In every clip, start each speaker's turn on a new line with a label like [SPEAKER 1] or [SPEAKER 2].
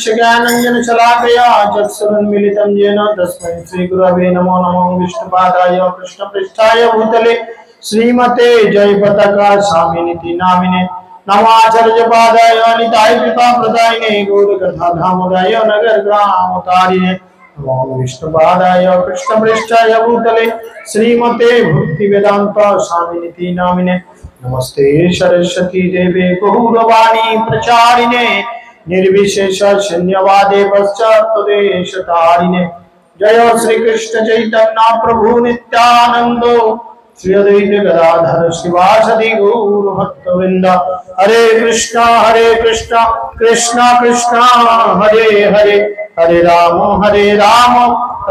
[SPEAKER 1] ज्ञानञ्जनशलाकया चक्षुरुन्मीलितं येन तस्मै श्रीगुरवे नमो नमः। विष्णुपादाय कृष्णपृष्ठाय भूतले श्रीमते जयपताका स्वामिनिति नामिने नमाचार्यपादाय निताय कृपाप्रदायिने गौरकथाधामदाय नगरग्रामतारिणे नमो विष्णुपादाय कृष्णपृष्ठाय भूतले श्रीमते भक्तिवेदान्त स्वामिनिति नामिने नमस्ते सरस्वती देवे गौरवाणी प्रचारिणे निर्विशेष शून्यवादे पश्चात्तदेशतारिणे। जय श्री कृष्ण चैतन्य प्रभु नित्यानंद श्री अद्वैत गदाधर शिवासदि गौर भक्तवृंद। हरे कृष्णा कृष्णा कृष्णा हरे हरे, हरे राम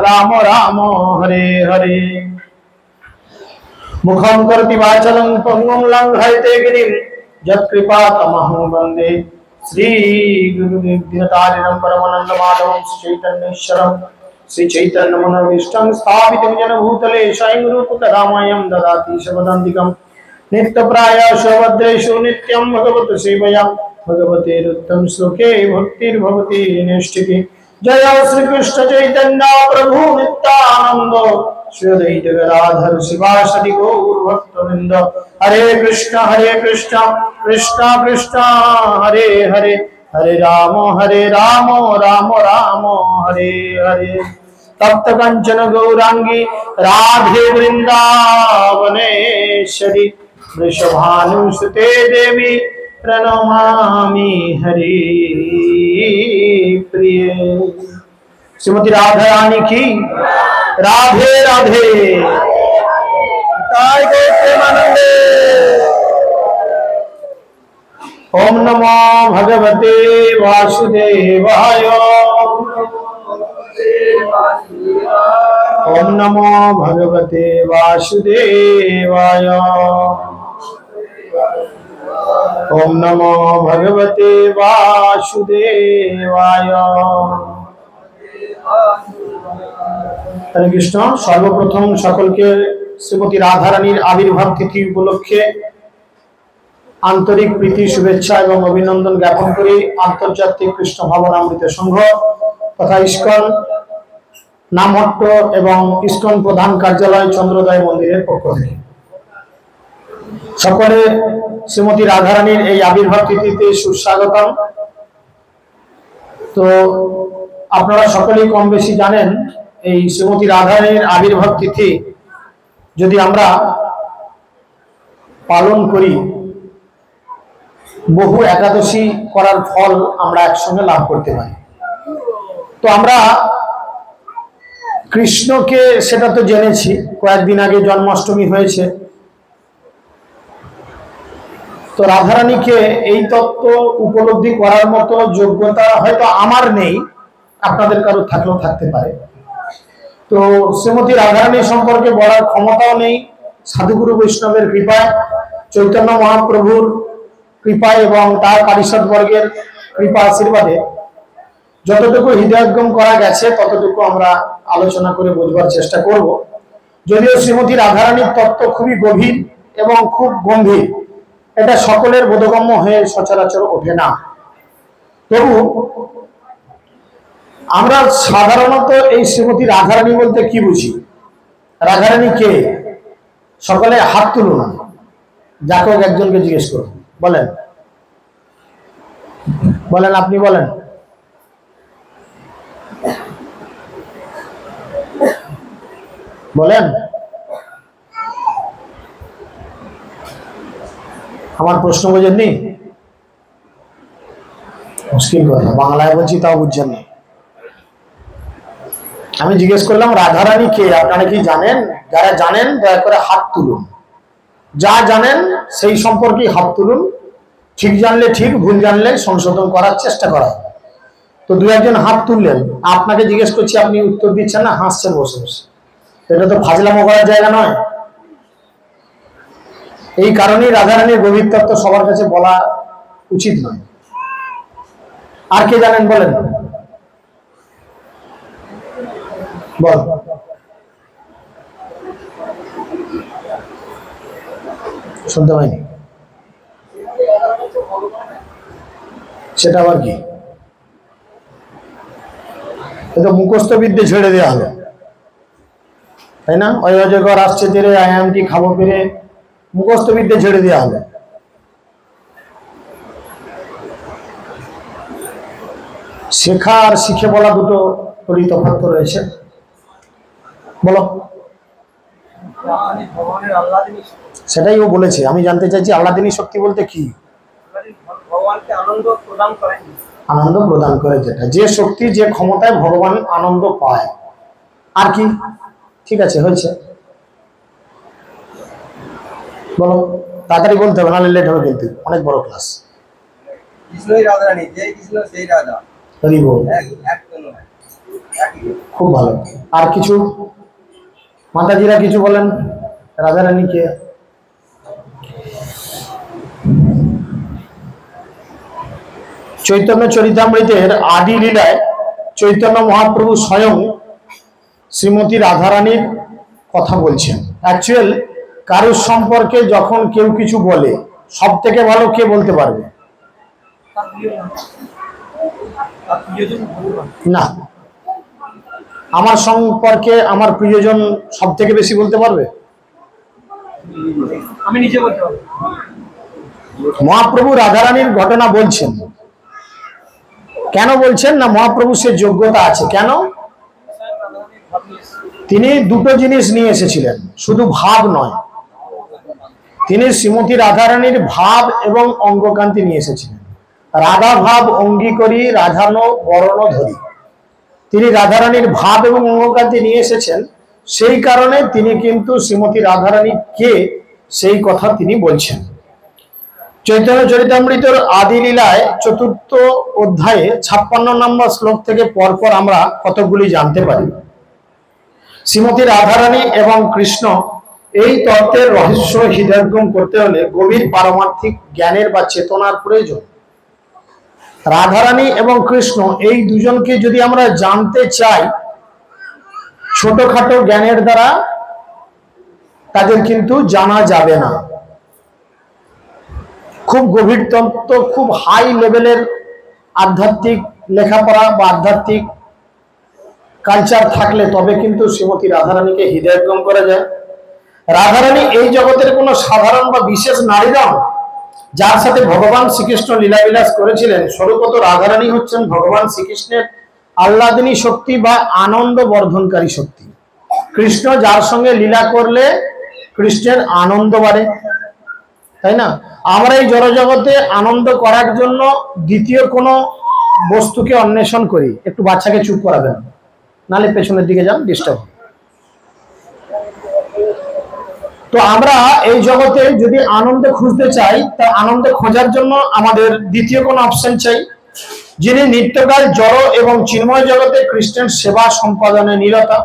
[SPEAKER 1] राम राम हरे हरे। मुखं करोति वाचालं पंगुं लंघयते गिरिं यत्कृपातमहं वन्दे श्री गुरुनिर्भयतारिणं परमानन्दमाधवं श्रीचैतन्येश्वरं श्रीचैतन्यमनोभीष्टं स्थापितं येन भूतले स्वयं रूपकदामयं ददाति शपथान्तिकं नित्यप्राय शोभद्रेषु नित्यं भगवत् सेवया भगवतेरुत्तम श्लोके भक्तिर्भवति निष्ठिति। जय श्री कृष्ण चैतन्य प्रभु नित्यानंद श्री अद्वैत गदाधर शिवासदि गौर भक्तवृंद। हरे कृष्णा कृष्णा कृष्णा हरे हरे, हरे राम राम राम हरे हरे। तप्त कंचन गौरांगी राधे वृंदावनेश्वरी वृषभानुसुते देवी प्रणमामि हरि प्रिय। श्रीमती राधा रानी की राधे राधे। ओम नमो भगवते वासुदेवाय, ओम नमो भगवते वासुदेवाय, ओम नमो भगवते वासुदेवाय। हरे कृष्ण। सर्वप्रथम सकल के श्रीमती राधा रानीर आविर्भाव तिथि उपलक्षे आंतरिक प्रीति शुभेच्छा एवं अभिनंदन ज्ञापन करी आंतर्जातिक कृष्ण भावनामृत संघ तथा इस्कन नामहट्ट एवं इस्कन प्रधान कार्यालय चंद्रोदय मंदिर पक्ष থেকে সকলে শ্রীমতী রাধা রানীর এই আবির্ভাব তিথিতে সুস্বাগতম। তো আপনারা সকলেই কম বেশি জানেন এই শ্রীমতী রাধা রানীর আবির্ভাব তিথি যদি আমরা পালন করি বহু একাদশী করার ফল আমরা একসঙ্গে লাভ করতে পারি। তো আমরা কৃষ্ণকে সেটা তো জেনেছি, কয়েকদিন আগে জন্মাষ্টমী হয়েছে। তো রাধারানীকে এই তত্ত্ব উপলব্ধি করার মতো যোগ্যতা হয়তো আমার নেই, আপনাদের কারো থাকলেও থাকতে পারে। তো শ্রীমতী রাধারানী সম্পর্কে বলার ক্ষমতাও নেই। সাধুগুরু বৈষ্ণবের কৃপায়, চৈতন্য মহাপ্রভুর কৃপায় এবং তার পারিষদ বর্গের কৃপা আশীর্বাদে যতটুকু হৃদয়ঙ্গম করা গেছে ততটুকু আমরা আলোচনা করে বোঝবার চেষ্টা করব। যদিও শ্রীমতী রাধারানীর তত্ত্ব খুবই গভীর এবং খুব গম্ভীর, এটা সকলের বোধগম্য হয়ে সচরাচর ওঠে না। তবু আমরা সাধারণত এই শ্রীমতী রাধারানী বলতে কি বুঝি? রাধারানী কে? সকলে হাত তুলুন, যাকে হোক একজনকে জিজ্ঞেস করুন। বলেন বলেন, আপনি বলেন। বলেন, আমার প্রশ্ন বোঝেননি? মুশকিল কথা, বাংলায় বলছি তাও বুঝছেন না। আমি জিজ্ঞেস করলাম রাধারানী কে, আপনারা কি জানেন? যারা জানেন দয়া করে হাত তুলুন, যা জানেন সেই সম্পর্কে হাত তুলুন। ঠিক জানলে ঠিক, ভুল জানলে সংশোধন করার চেষ্টা করা। তো দু একজন হাত তুললেন, আপনাকে জিজ্ঞেস করছি, আপনি উত্তর দিচ্ছেন না, হাসছেন বসে বসে। এটা তো ফাজলামো করার জায়গা নয়। এই কারণেই রাধারানীর গভীর তত্ত্ব সবার কাছে বলা উচিত নয়। আর কে জানেন বলেন? বল। শুনতে পাইনি, সেটা আবার কি? এটা মুখস্থ বিদ্যে ছেড়ে দেওয়া হলো, তাই না? ওই অজগর আসছে তেরে, আয়ামটি খাবো পেরে, মুখস্থ বিদ্যে ছেড়ে দেওয়া হলো। শেখা আর শিখে বলা দুটো তফাৎ রয়েছে। বলো। সেটাই ও বলেছে। আমি জানতে চাইছি আল্লাদিনী শক্তি বলতে কি? আনন্দ প্রদান করে, যেটা যে শক্তি যে ক্ষমতায় ভগবান আনন্দ পায়। আর কি? ঠিক আছে, হয়েছে। বলো, তাড়াতাড়ি বলতে হবে, নাহলে লেট হবে, কিন্তু অনেক বড় ক্লাস। খুব ভালো। আর কিছু মাতাজিরা কিছু বলেন, রাধারানী কে? চৈতন্য চরিতামৃতের আদি লীলায় চৈতন্য মহাপ্রভু স্বয়ং শ্রীমতী রাধারানীর কথা বলছেন। অ্যাকচুয়াল কারোর সম্পর্কে যখন কেউ কিছু বলে, সব থেকে ভালো কে বলতে পারবে? না, আমার সম্পর্কে আমার প্রিয়জন সব থেকে বেশি বলতে পারবে? আমি নিজে বলতে পারবো। মহাপ্রভু রাধারানীর ঘটনা বলছেন, কেন বলছেন না? মহাপ্রভু সে যোগ্যতা আছে। কেন? তিনি দুটো জিনিস নিয়ে এসেছিলেন, শুধু ভাব নয়। তিনি শ্রীমতী রাধারানীর ভাব এবং অঙ্গকান্তি নিয়ে এসেছিলেন। রাধা ভাব অঙ্গী করি, রাধানো বরণ ধরি। তিনি রাধারানীর ভাব এবং অঙ্গকান্তি নিয়ে এসেছেন। সেই কারণে তিনি কিন্তু শ্রীমতী রাধারানী কে সেই কথা তিনি বলছেন। চৈতন্য চরিতামৃতের আদি লীলায় ৪র্থ অধ্যায়ে ৫৬ নম্বর শ্লোক থেকে পরপর আমরা কতগুলি জানতে পারি। শ্রীমতী রাধারানী এবং কৃষ্ণ এই তত্ত্বের রহস্য হৃদয়ঙ্গম করতে হলে গভীর পারমার্থিক জ্ঞানের বা চেতনার প্রয়োজন। রাধারানী এবং কৃষ্ণ এই দুজনকে যদি আমরা জানতে চাই, ছোটখাটো জ্ঞানের দ্বারা তাদের কিন্তু জানা যাবে না। খুব গভীর তত্ত্ব, খুব হাই লেভেলের আধ্যাত্মিক লেখাপড়া বা আধ্যাত্মিক কালচার থাকলে তবে কিন্তু শ্রীমতী রাধারানীকে হৃদয়ঙ্গম করা যায়। রাধারানী এই জগতের কোনো সাধারণ বা বিশেষ নারী নন, যার সাথে ভগবান শ্রীকৃষ্ণ লীলাবিলাস করেছিলেন। স্বরূপত রাধারানী হচ্ছেন ভগবান শ্রীকৃষ্ণের আহ্লাদিনী শক্তি বা আনন্দ বর্ধনকারী শক্তি। কৃষ্ণ যার সঙ্গে লীলা করলে কৃষ্ণের আনন্দ বাড়ে, তাই না? আমরা এই জড়জগতে আনন্দ করার জন্য দ্বিতীয় কোনো বস্তুকে অন্বেষণ করি। একটু বাচ্চাকে চুপ করাবেন, নালে পেছনের দিকে যান, ডিস্টার্ব। তো আমরা এই জগতে যদি আনন্দ খুঁজতে চাই, তা আনন্দ খোঁজার জন্য আমাদের দ্বিতীয় কোনো অপশন চাই, যিনি নিত্যকাল জড় এবং চিন্ময় জগতে কৃষ্ণের সেবা সম্পাদনে নিরতা।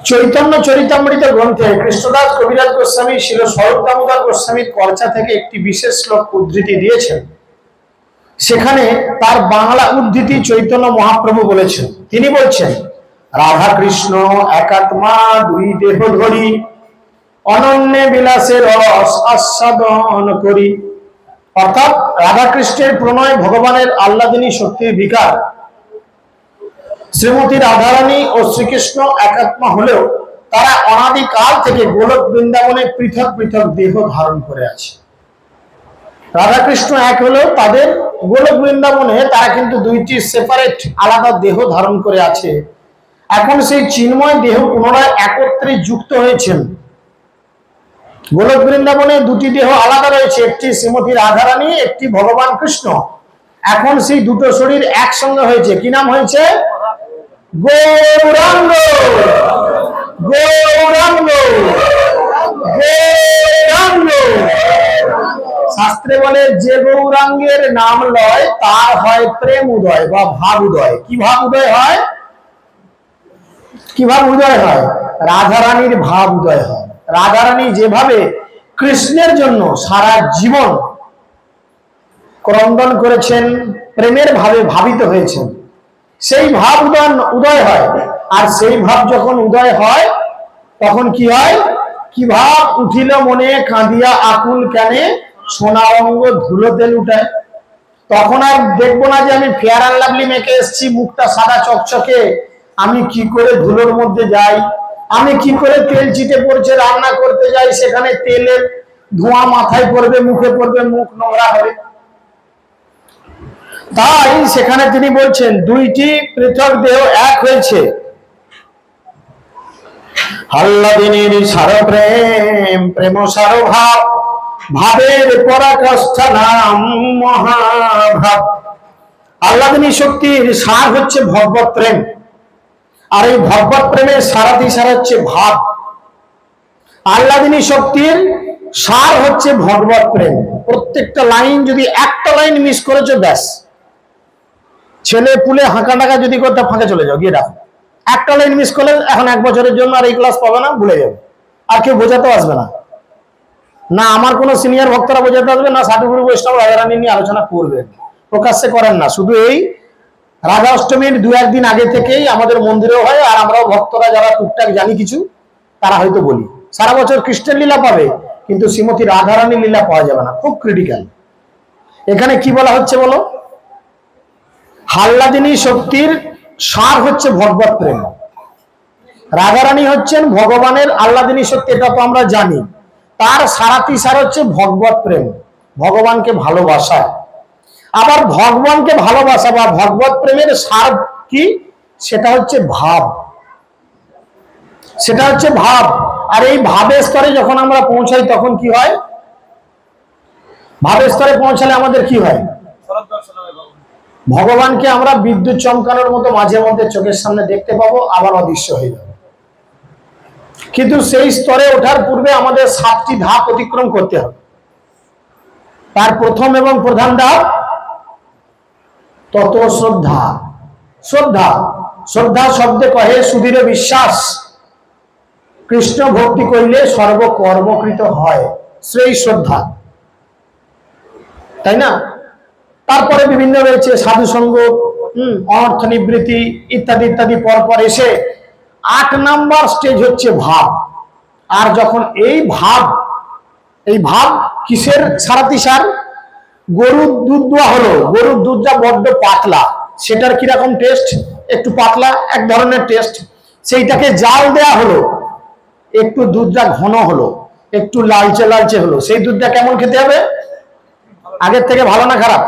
[SPEAKER 1] চৈতন্য চরিতামৃত গ্রন্থে কৃষ্ণদাস কবিরাজ গোস্বামী শিল স্বরূপ দামোদর গোস্বামীর কর্চা থেকে একটি বিশেষ শ্লোক উদ্ধৃতি দিয়েছেন। সেখানে তার বাংলা উদ্ধৃতি চৈতন্য মহাপ্রভু বলেছেন। তিনি বলছেন, রাধা কৃষ্ণ একাত্মা দুই দেহ ধরি, অনন্যে বিলাসের রস আস্বাদন করি। অর্থাৎ রাধা কৃষ্ণের প্রণয় ভগবানের আহ্লাদিনী শক্তির বিকার। শ্রীমতী রাধারানী ও শ্রীকৃষ্ণ একাত্মা হলেও তারা অনাদিকাল থেকে গোলক বৃন্দাবনে পৃথক পৃথক দেহ ধারণ করে আছে। রাধাকৃষ্ণ এক হলেও তাদের গোলক বৃন্দাবনে তারা কিন্তু দুইটি সেপারেট আলাদা দেহ ধারণ করে আছে। এখন সেই চিন্ময় দেহ পুনরায় একত্রে যুক্ত হয়েছেন। গোলক বৃন্দাবনে দুটি দেহ আলাদা রয়েছে, একটি শ্রীমতী রাধারানী, একটি ভগবান কৃষ্ণ। এখন সেই দুটো শরীর একসঙ্গে হয়েছে। কি নাম হয়েছে? গৌরাঙ্গ। গৌরাঙ্গ গৌরাঙ্গ। শাস্ত্রে বলে যে গৌরাঙ্গের নাম লয় তার হয় প্রেম উদয় বা ভাব উদয়। কি ভাব উদয় হয়? কি ভাব উদয় হয়? রাধারানীর ভাব উদয় হয়। রাধারানী যেভাবে কৃষ্ণের জন্য সারা জীবন ক্রন্দন করেছেন, প্রেমের ভাবে ভাবিত হয়েছেন, সেই ভাব উদয় হয়। আর সেই ভাব যখন উদয় হয় তখন কি হয়? কি ভাব উঠিল মনে কাঁদিয়া আকুল কেনে সোনা অঙ্গ ধুলোতে লুটায়। তখন আর দেখবো না যে আমি ফেয়ার অ্যান্ড লাভলি মেখে এসেছি, মুখটা সাদা চকচকে, আমি কি করে ধুলোর মধ্যে যাই, আমি কি করে তেল চিটে পড়ছে রান্না করতে যাই, সেখানে তেলের ধোঁয়া মাথায় পড়বে, মুখে পড়বে, মুখ নোংরা হবে। তাই সেখানে তিনি বলছেন দুইটি পৃথক দেহ এক হয়েছে। আল্লাদিনীর সার প্রেম, প্রেম সার ভাব, ভাবের পরাকাষ্ঠা নাম মহাভাব। আল্লাদিনী শক্তির সার হচ্ছে ভগবত প্রেম, আর এই ভগবত প্রেমের সারাতি সার হচ্ছে ভাব। আল্লাদিনী শক্তির সার হচ্ছে ভগবত প্রেম। প্রত্যেকটা লাইন যদি একটা লাইন মিস করেছো ব্যাস, ছেলে পুলে হাঁকা টাকা যদি করতে ফাঁকে চলে যাও, গিয়ে রাখো। একটা লাইন মিস করলে এখন 1 বছরের জন্য আর এই ক্লাস পাবে না, ভুলে যাবে। আর কেউ বোঝাতেও আসবে না, না আমার কোনো সিনিয়র ভক্তরা বোঝাতে আসবে, না সাধুগুরু বৈষ্ণব রাধারানী নিয়ে আলোচনা করবে, প্রকাশ্যে করেন না। শুধু এই রাধা অষ্টমীর 2-1 দিন আগে থেকেই আমাদের মন্দিরেও হয়, আর আমরাও ভক্তরা যারা টুকটাক জানি কিছু তারা হয়তো বলি। সারা বছর কৃষ্ণের লীলা পাবে, কিন্তু শ্রীমতী রাধারানীর লীলা পাওয়া যাবে না, খুব ক্রিটিক্যাল। এখানে কি বলা হচ্ছে বলো? আল্লাদিনী শক্তির সার হচ্ছে ভগবত প্রেম। রাধারানী হচ্ছেন ভগবানের আল্লাদিনী শক্তি, এটা তো আমরা জানি। তার সারাতি সার হচ্ছে ভগবত প্রেম, ভগবানকে ভালোবাসা। আবার ভগবানকে ভালোবাসা বা ভগবত প্রেমের সার কি? সেটা হচ্ছে ভাব, সেটা হচ্ছে ভাব। আর এই ভাবের স্তরে যখন আমরা পৌঁছাই তখন কি হয়? ভাবের স্তরে পৌঁছালে আমাদের কি হয়? ভগবানকে আমরা বিদ্যুৎ চমকানোর মতো মাঝে মধ্যে চোখের সামনে দেখতে পাবো, আবার অদৃশ্য হয়ে যাবে। কিন্তু সেই স্তরে ওঠার পূর্বে আমাদের 7টি ধাপ অতিক্রম করতে হবে। তার প্রথম এবং প্রধান ধাপ তত শ্রদ্ধা। শ্রদ্ধা, শ্রদ্ধা শব্দে কহে সুদৃঢ় বিশ্বাস, কৃষ্ণ ভক্তি করলে সর্বকর্মকৃত হয়, সেই শ্রদ্ধা, তাই না? তারপরে বিভিন্ন রয়েছে সাধু সঙ্গ, অনর্থ নিবৃত্তি ইত্যাদি ইত্যাদি। পরপর এসে 8 নাম্বার স্টেজ হচ্ছে ভাব। আর যখন এই ভাব কিসের সারাতি সার? গরুর দুধ দেওয়া হলো, গরুর দুধটা বড্ড পাতলা, সেটার কিরকম টেস্ট? একটু পাতলা এক ধরনের টেস্ট। সেইটাকে জাল দেয়া হলো, একটু দুধটা ঘন হলো, একটু লালচে লালচে হলো। সেই দুধটা কেমন খেতে হবে? আগের থেকে ভালো না খারাপ?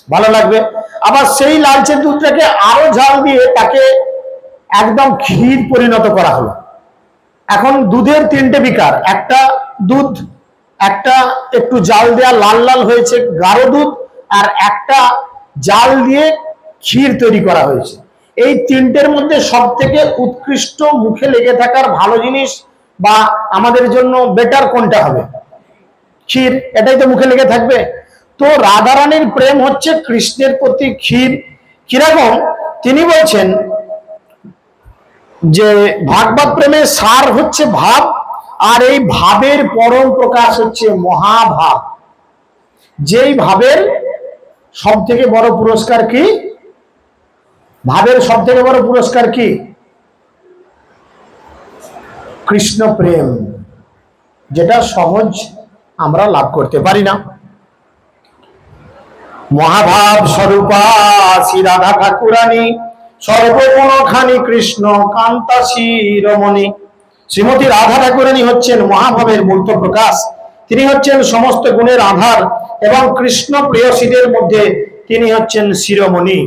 [SPEAKER 1] ভালো লাগবে। আবার সেই লালচে দুধটাকে আরো ঝাল দিয়ে তাকে একদম ক্ষীর পরিণত করা হলো। এখন দুধের 3টে বিকার, একটা দুধ, একটা একটু জাল দেয়া লাল লাল হয়েছে গাঢ় দুধ, আর একটা জাল দিয়ে ক্ষীর তৈরি করা হয়েছে। এই 3টের মধ্যে সব থেকে উৎকৃষ্ট, মুখে লেগে থাকার ভালো জিনিস বা আমাদের জন্য বেটার কোনটা হবে? ক্ষীর। এটাই তো মুখে লেগে থাকবে। তো রাধারানীর প্রেম হচ্ছে কৃষ্ণের প্রতি ক্ষীর। কিরকম? তিনি বলছেন যে ভাগবত প্রেমের সার হচ্ছে ভাব, আর এই ভাবের পরম প্রকাশ হচ্ছে মহাভাব। যেই ভাবের সব থেকে বড় পুরস্কার কি? ভাবের সব থেকে বড় পুরস্কার কি? কৃষ্ণ প্রেম, যেটা সহজ আমরা লাভ করতে পারি না। মহাভাব স্বরূপা শ্রী রাধা ঠাকুরানী সর্বগুণখানি কৃষ্ণ কান্তা শিরোমণি। শ্রীমতী রাধা ঠাকুরানী হচ্ছেন মহাভাবের মূর্ত প্রকাশ। তিনি হচ্ছেন সমস্ত গুণের আধার এবং কৃষ্ণ প্রেয়সীদের মধ্যে তিনি হচ্ছেন শিরোমণি।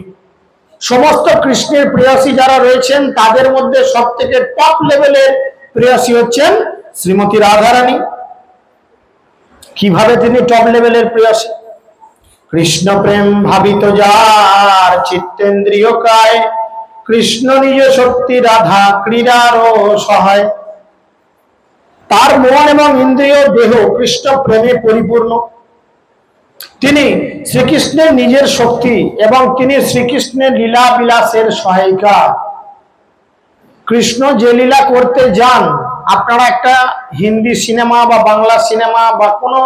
[SPEAKER 1] সমস্ত কৃষ্ণের প্রেয়সী যারা রয়েছেন তাদের মধ্যে সব থেকে টপ লেভেলের প্রেয়সী হচ্ছেন শ্রীমতী রাধারানী। কিভাবে তিনি টপ লেভেলের প্রেয়সী? কৃষ্ণ প্রেম ভাবিত যার চিত্তেন্দ্রিয় কায়, কৃষ্ণ নিজ শক্তি রাধা ক্রীড়ারও সহায়। তার মন এবং ইন্দ্রিয় দেহ কৃষ্ণ প্রেমে পরিপূর্ণ। তিনি শ্রীকৃষ্ণের নিজের শক্তি এবং তিনি শ্রীকৃষ্ণের লীলা বিলাসের সহায়িকা। কৃষ্ণ যে লীলা করতে যান, আপনারা একটা হিন্দি সিনেমা বা বাংলা সিনেমা বা কোনো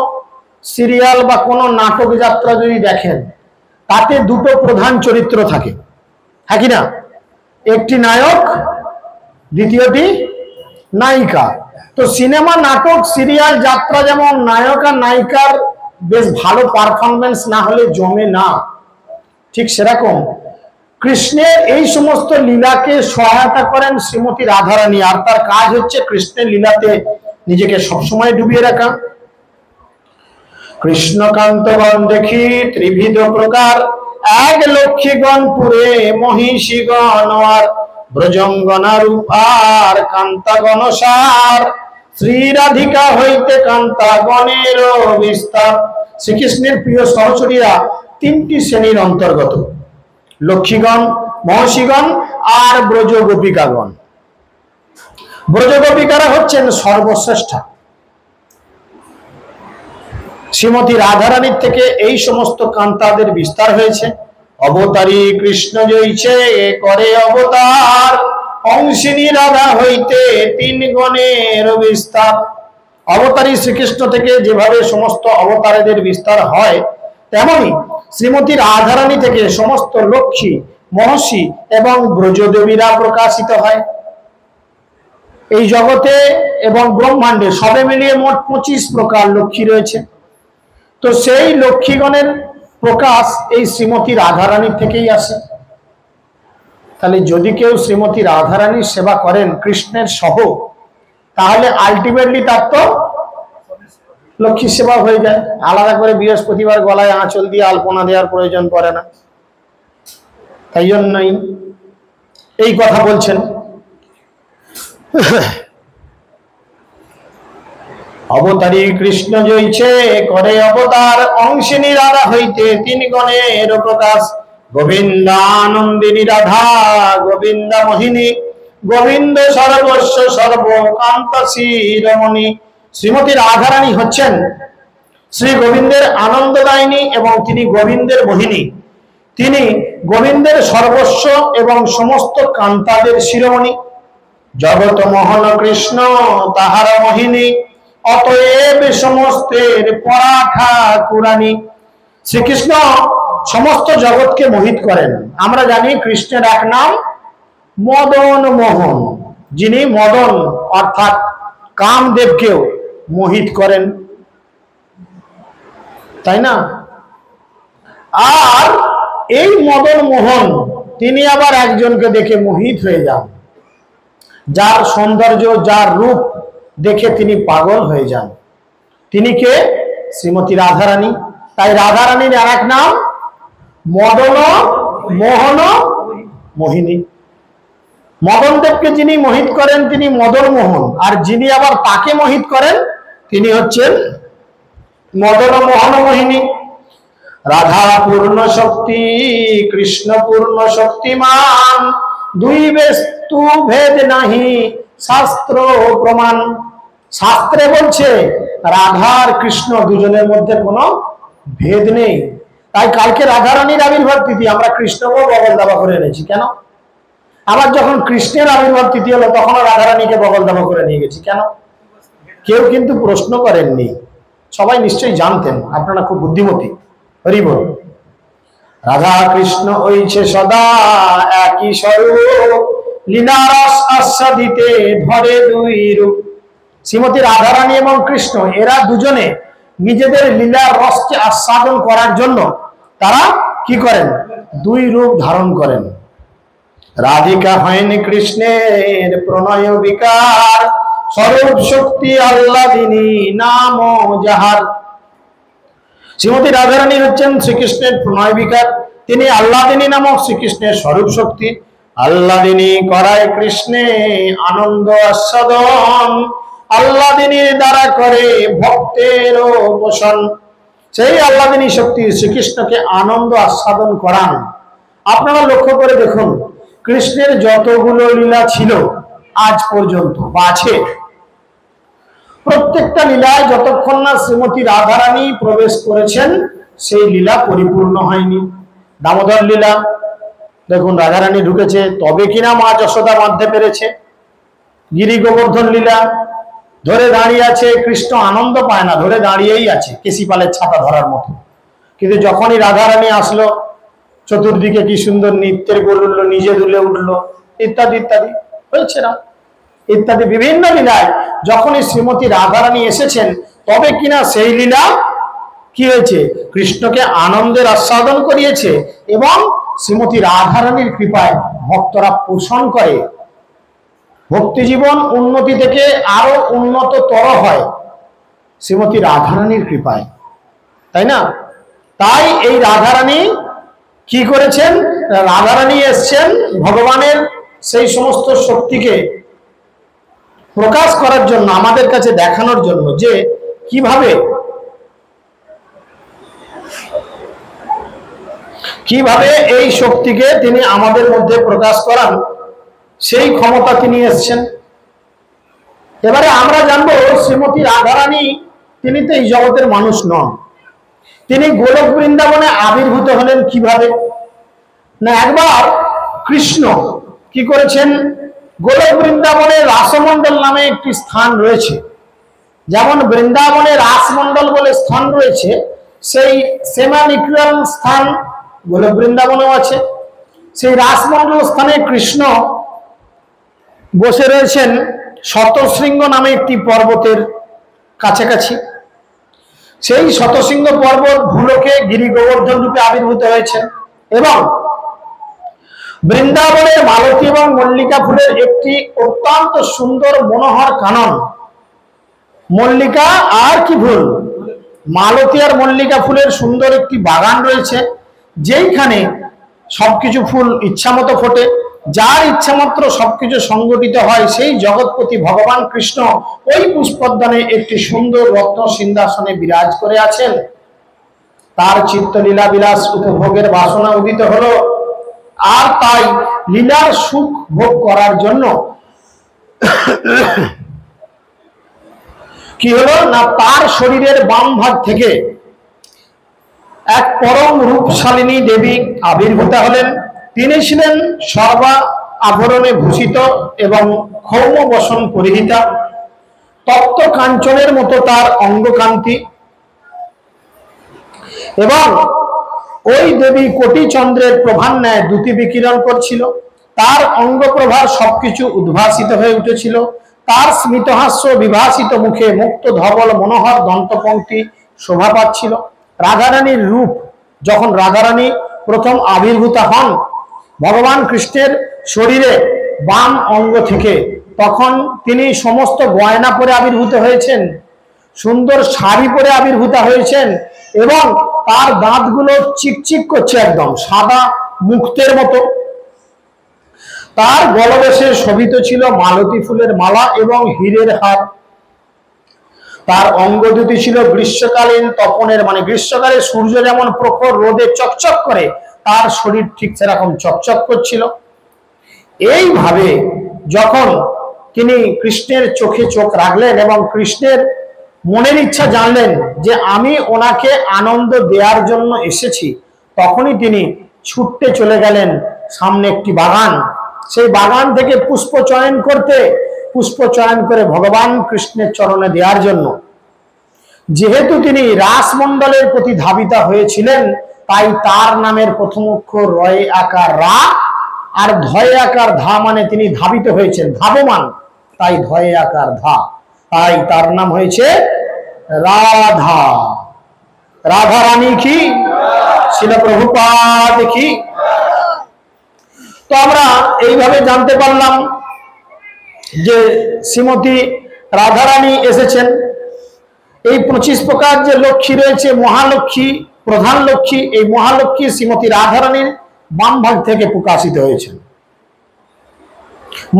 [SPEAKER 1] সিরিয়াল বা কোনো নাটক যাত্রা যদি দেখেন, তাতে দুটো প্রধান চরিত্র থাকে, হ্যাঁ কি না? একটি নায়ক, দ্বিতীয়টি নায়িকা। তো সিনেমা, নাটক, সিরিয়াল, যাত্রা যেমন নায়ক আর নায়িকার বেশ ভালো পারফরমেন্স না হলে জমে না, ঠিক সেরকম কৃষ্ণের এই সমস্ত লীলাকে সহায়তা করেন শ্রীমতী রাধারানী। আর তার কাজ হচ্ছে কৃষ্ণের লীলাতে নিজেকে সবসময় ডুবিয়ে রাখা। কৃষ্ণকান্তগণ দেখি ত্রিবিধ প্রকার, এক লক্ষ্মীগণ পুরে মহিষীগণ আর ব্রজঙ্গনা রূপার কান্তাগণ সার, শ্রী রাধিকা হইতে কান্তাগণের বিস্তার। শ্রীকৃষ্ণের প্রিয় সহচরীরা তিনটি শ্রেণীর অন্তর্গত: লক্ষ্মীগণ, মহিষীগণ আর ব্রজ গোপিকাগণ। ব্রজ গোপিকারা হচ্ছেন সর্বশ্রেষ্ঠা। শ্রীমতী রাধারানীর থেকে এই সমস্ত কান্তাদের বিস্তার হয়েছে। অবতারী কৃষ্ণ জয়ছে করে অবতার, অংশিনী রাধা হইতে তিন গণের বিস্তার। অবতারী শ্রীকৃষ্ণ থেকে যেভাবে সমস্ত অবতারীদের বিস্তার হয়, তেমনি শ্রীমতী রাধারানী থেকে সমস্ত লক্ষ্মী, মহর্ষি এবং ব্রজদেবীরা প্রকাশিত হয়। এই জগতে এবং ব্রহ্মাণ্ডে সবে মিলিয়ে মোট 25 প্রকার লক্ষ্মী রয়েছে। তো সেই লক্ষ্মীগণের প্রকাশ এই শ্রীমতী রাধারানীর থেকেই আসে। তাহলে যদি কেউ শ্রীমতী রাধারানীর সেবা করেন কৃষ্ণের সহ, তাহলে আলটিমেটলি তার তো লক্ষ্মী সেবা হয়ে যায়। আলাদা করে বৃহস্পতিবার গলায় আঁচল দিয়ে আলপনা দেওয়ার প্রয়োজন পড়ে না। তাই জন্যই এই কথা বলছেন। অবতারী কৃষ্ণ জয়ছে করে অবতার, অংশিনী রাধা হইতে তিন গণের প্রকাশ। গোবিন্দানন্দিনী রাধা গোবিন্দা মোহিনী, গোবিন্দ সর্বস্ব সর্বকান্ত শিরোমণি। শ্রীমতী রাধারানী হচ্ছেন শ্রী গোবিন্দের আনন্দদায়িনী এবং তিনি গোবিন্দের মোহিনী। তিনি গোবিন্দের সর্বস্ব এবং সমস্ত কান্তাদের শিরোমণি। জগত মোহন কৃষ্ণ তাহার মোহিনী, অতএব সমস্তের পরা ঠাকুরানী। শ্রীকৃষ্ণ সমস্ত জগৎকে মোহিত করেন। আমরা জানি কৃষ্ণের এক নাম মদন মোহন, যিনি মদন অর্থাৎ কামদেবকেও মোহিত করেন, তাই না? আর এই মদন মোহন তিনি আবার একজনকে দেখে মোহিত হয়ে যান, যার সৌন্দর্য, যার রূপ দেখে তিনি পাগল হয়ে যান। তিনি কে? শ্রীমতী রাধারানী। তাই রাধারানীর আর এক নাম মদন মোহন মোহিনী। মদন দেবকে যিনি মোহিত করেন তিনি মদন মোহন, আর যিনি আবার তাকে মোহিত করেন তিনি হচ্ছেন মদন মোহন মোহিনী। রাধা পূর্ণ শক্তি কৃষ্ণ পূর্ণ শক্তিমান, দুই বস্তু ভেদ নাহি শাস্ত্র প্রমাণ। শাস্ত্রে বলছে রাধা আর কৃষ্ণ দুজনের মধ্যে কোনো ভেদ নেই। তাই কালকে রাধারানীর আবির্ভাব তিথি, আমরা কৃষ্ণকেও বগল দাবা করে এনেছি। কেন? আবার যখন কৃষ্ণের আবির্ভাব তিথি হলো তখনও রাধারানীকে বগল দাবা করে নিয়ে গেছি। কেন? কেউ কিন্তু প্রশ্ন করেননি, সবাই নিশ্চয়ই জানতেন। আপনারা খুব বুদ্ধিমতী। হরি বল। রাধা কৃষ্ণ হইছে সদা একই স্বরূপ, লীলারস আস্বাদিতে ধরে দুই রূপ। শ্রীমতী রাধারানী এবং কৃষ্ণ এরা দুজনে নিজেদের লীলার রসকে আস্বাদন করার জন্য তারা কি করেন? দুই রূপ ধারণ করেন। রাধিকা হয়নি কৃষ্ণের প্রণয় বিকার, স্বরূপ শক্তি আল্লাদিনী নাম যাহার। শ্রীমতী রাধারানী হচ্ছেন শ্রীকৃষ্ণের প্রণয় বিকার, তিনি আল্লাদিনী নামক শ্রীকৃষ্ণের স্বরূপ শক্তি। আল্লাদিনী করায় কৃষ্ণে আনন্দ আস্বাদন, আল্লাদিনীর দ্বারা করে ভক্তের পোষণ। সেই আল্লাদিনী শক্তি শ্রীকৃষ্ণকে আনন্দ আস্বাদন করান। আপনারা লক্ষ্য করে দেখুন, কৃষ্ণের যতগুলো লীলা ছিল আজ পর্যন্ত বা আছে, প্রত্যেকটা লীলায় যতক্ষণ না শ্রীমতী রাধারানী প্রবেশ করেছেন সেই লীলা পরিপূর্ণ হয়নি। দামোদর লীলা দেখুন, রাধারানী ঢুকেছে তবে কিনা মা যশোদা বাঁধতে পেরেছে। গিরি গোবর্ধন লীলা, ধরে দাঁড়িয়ে আছে, কৃষ্ণ আনন্দ পায় না, ধরে দাঁড়িয়েই আছে কেশিপালের ছাতা ধরার মতো। কিন্তু যখনই রাধারানী আসলো, চতুর্দিকে কি সুন্দর নৃত্যের গোল উঠলো, নিজে দুলে উঠলো, ইত্যাদি ইত্যাদি হয়েছে না। ইত্যাদি বিভিন্ন লীলায় যখনই শ্রীমতী রাধারানী এসেছেন তবে কিনা সেই লীলা কি হয়েছে, কৃষ্ণকে আনন্দের আস্বাদন করিয়েছে এবং শ্রীমতী রাধারানীর কৃপায় ভক্তরা পোষণ করে। ভক্তি জীবন উন্নতি থেকে আরো উন্নততর হয় শ্রীমতী রাধারানীর কৃপায়, তাই না? তাই এই রাধারানী কি করেছেন, রাধারানী এসছেন ভগবানের সেই সমস্ত শক্তিকে প্রকাশ করার জন্য, আমাদের কাছে দেখানোর জন্য যে কিভাবে এই শক্তিকে তিনি আমাদের মধ্যে প্রকাশ করান, সেই ক্ষমতা তিনি এসছেন। এবারে আমরা জানবো শ্রীমতী রাধারানী তিনি তো এই জগতের মানুষ নন, তিনি গোলক বৃন্দাবনে আবির্ভূত হলেন কিভাবে না, একবার কৃষ্ণ কি করেছেন, গোলক বৃন্দাবনে রাসমণ্ডল নামে একটি স্থান রয়েছে। যেমন বৃন্দাবনে রাসমণ্ডল বলে স্থান রয়েছে, সেই সেমানিক্রাম স্থান গোলক বৃন্দাবনেও আছে। সেই রাসমণ্ডল স্থানে কৃষ্ণ বসে রয়েছেন শতশৃঙ্গ নামে একটি পর্বতের কাছাকাছি। সেই শতশৃঙ্গ পর্বত ভূলোকে গিরি গোবর্ধন রূপে আবির্ভূত হয়েছেন এবং বৃন্দাবনের মালতী এবং মল্লিকা ফুলের একটি অত্যন্ত সুন্দর মনোহর কানন, মল্লিকা আর কি ফুল, মালতী আর মল্লিকা ফুলের সুন্দর একটি বাগান রয়েছে, যেইখানে সবকিছু ফুল ইচ্ছামতো ফোটে, যার ইচ্ছামাত্র সবকিছু সংগঠিত হয়। সেই জগৎপতি ভগবান কৃষ্ণ ওই পুষ্পোদ্যানে একটি সুন্দর রত্ন সিংহাসনে বিরাজ করে আছেন। তার চিত্ত লীলা বিলাস উপভোগের বাসনা উদিত হলো, আর তাই লীলার সুখ ভোগ করার জন্য কি হলো না, তার শরীরের বাম ভাগ থেকে এক পরম রূপশালিনী দেবী আবির্ভূতা হলেন। তিনি ছিলেন সর্বা আভরণে ভূষিত এবং ক্ষৌম বসন পরিহিতা, তপ্ত কাঞ্চনের মতো তার অঙ্গকান্তি, এবং ওই দেবী কোটি চন্দ্রের প্রভার ন্যায় দ্যুতি বিকিরণ করছিল। তার অঙ্গপ্রভার সবকিছু উদ্ভাসিত হয়ে উঠেছিল। তার স্মিতহাস্য বিভাসিত মুখে মুক্ত ধবল মনোহর দন্তপংক্তি শোভা পাচ্ছিল। রাধারানীর রূপ, যখন রাধারানী প্রথম আবির্ভূতা হন ভগবান কৃষ্ণের শরীরে বাম অঙ্গ থেকে, তখন তিনি সমস্ত গয়না পরে আবির্ভূত হয়েছেন, সুন্দর শাড়ি পরে আবির্ভূতা হয়েছেন এবং তার দাঁতগুলো চিকচিক করছে একদম সাদা মুক্তের মতো। তার গলদেশে শোভিত ছিল মালতী ফুলের মালা এবং হীরের হার। তার অঙ্গ দুটি ছিল গ্রীষ্মকালীন তপনের, মানে গ্রীষ্মকালে সূর্য যেমন প্রখর রোদে চকচক করে, তার শরীর ঠিক সেরকম চকচক করছিল। এইভাবে যখন তিনি কৃষ্ণের চোখে চোখ রাখলেন এবং কৃষ্ণের মনের ইচ্ছা জানলেন যে আমি ওনাকে আনন্দ দেওয়ার জন্য এসেছি, তখনই তিনি ছুটতে চলে গেলেন সামনে একটি বাগান। সেই বাগান থেকে পুষ্প চয়ন করে ভগবান কৃষ্ণের চরণে দেওয়ার জন্য। যেহেতু তিনি রাসমণ্ডলের প্রতি ধাবিতা হয়েছিলেন, তাই তার নামের প্রথম অক্ষর রয়ে আকার রা আর ধয়ে আকার ধা, মানে তিনি ধাবিত হয়েছেন, ধাবমান, তাই ধয়ে আকার ধা, তাই তার নাম হয়েছে রাধা। রাধা রানী কি, শিল প্রভুপাদ কি। তো আমরা এইভাবে জানতে পারলাম যে শ্রীমতী রাধারানী এসেছেন। এই 25 প্রকার যে লক্ষ্মী রয়েছে, মহালক্ষ্মী, প্রধান লক্ষ্মী, এই মহালক্ষ্মী শ্রীমতী রাধারানীর বাম ভাগ থেকে প্রকাশিত হয়েছেন।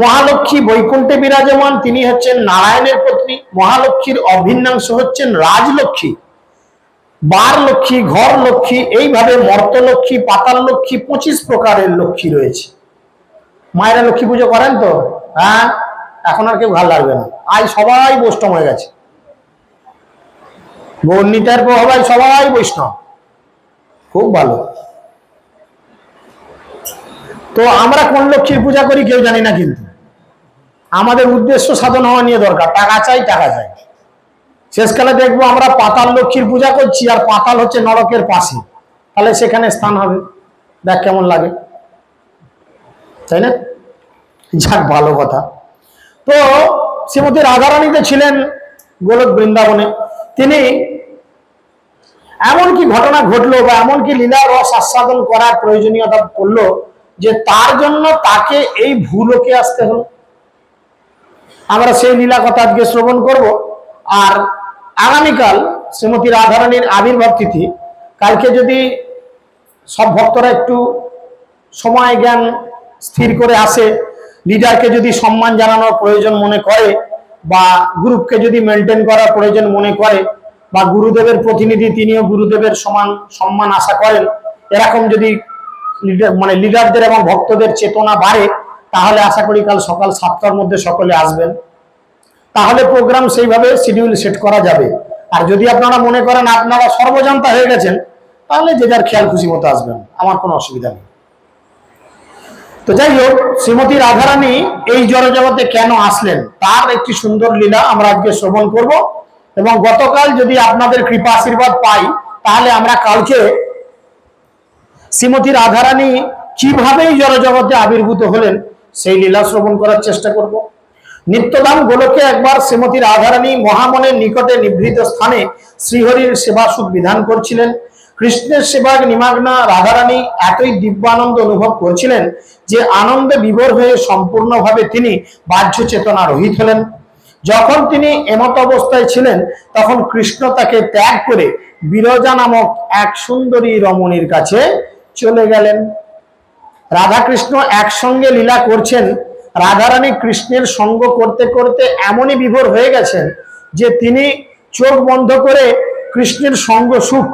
[SPEAKER 1] মহালক্ষ্মী বৈকুণ্ঠে বিরাজমান, তিনি হচ্ছেন নারায়ণের পত্নী। মহালক্ষ্মীর অভিন্নাংশ হচ্ছেন রাজলক্ষ্মী, বার লক্ষ্মী, ঘর লক্ষ্মী, এইভাবে মর্ত লক্ষ্মী, পাতাল লক্ষ্মী, 25 প্রকারের লক্ষ্মী রয়েছে। মায়েরা লক্ষ্মী পুজো করেন তো? হ্যাঁ, এখন আর কেউ ভালো লাগবে না, আজ সবাই বৈষ্ণব হয়ে গেছে। গৌরনীতার প্রভাবে সবাই বৈষ্ণব, খুব ভালো। তো আমরা কোন লক্ষ্মীর পূজা করি কেউ জানি না, কিন্তু আমাদের উদ্দেশ্য সাধন হওয়া নিয়ে দরকার। টাকা চাই, টাকা চাই। শেষকালে দেখবো আমরা পাতাল লক্ষ্মীর পূজা করছি, আর পাতাল হচ্ছে নরকের পাশে, তাহলে সেখানে স্থান হবে। দেখ কেমন লাগে, তাই না? যাক, ভালো কথা। তো শ্রীমতী রাধারানীতে ছিলেন গোলক বৃন্দাবনে। তিনি এমন কি ঘটনা ঘটলো বা এমন কি লীলা রস আস্বাদন করার প্রয়োজনীয়তা পড়লো যে তার জন্য তাকে এই ভূলোকে আসতে হলো। আমরা সেই লীলা কথা আজকে শ্রবণ করব। আর আগামীকাল শ্রীমতী রাধারানীর আবির্ভাব তিথি। কালকে যদি সব ভক্তরা একটু সময় জ্ঞান স্থির করে আসে, লিডারকে যদি সম্মান জানানোর প্রয়োজন মনে করে, বা গ্রুপকে যদি মেনটেন করার প্রয়োজন মনে করে, বা গুরুদেবের প্রতিনিধি তিনিও গুরুদেবের সমান সম্মান আশা করেন, এরকম যদি লিডারদের এবং ভক্তদের চেতনা বাড়ে, তাহলে আশা করি কাল সকাল 7টার মধ্যে সকলে আসবেন। তাহলে প্রোগ্রাম সেইভাবে শিডিউল সেট করা যাবে। আর যদি আপনারা মনে করেন আপনারা সর্বজান্তা হয়ে গেছেন, তাহলে যে যার খেয়াল খুশি মতো আসবেন, আমার কোনো অসুবিধা নেই। তো যাই হোক, শ্রীমতী রাধারানী এই জড়জগতে কেন আসলেন তার একটি সুন্দর লীলা আমরা আজকে শ্রবণ করব। এবং গতকাল যদি আপনাদের কৃপা আশীর্বাদ পাই, তাহলে আমরা কালকে শ্রীমতী রাধারানী কিভাবে এই জড়জগতে আবির্ভূত হলেন সেই লীলা শ্রবণ করার চেষ্টা করব। নিত্যধাম গোলকে একবার শ্রীমতী রাধারানী মহামনের নিকটে নিভৃত স্থানে শ্রীহরির সেবা সুখ বিধান করছিলেন। কৃষ্ণের সেবায় নিমগ্না রাধারানী এতই দিব্যানন্দ অনুভব করছিলেন যে আনন্দে বিভোর হয়ে সম্পূর্ণভাবে তিনি বাহ্য চেতনা রহিত হলেন। যখন তিনি এমত অবস্থায় ছিলেন, তখন কৃষ্ণ তাকে ত্যাগ করে বিরজা নামক এক সুন্দরী রমণীর কাছে চলে গেলেন। রাধা কৃষ্ণ একসঙ্গে লীলা করছেন। রাধারানী কৃষ্ণের সঙ্গ করতে করতে এমনই বিভোর হয়ে গেছেন যে তিনি চোখ বন্ধ করে কৃষ্ণের সঙ্গ সুখ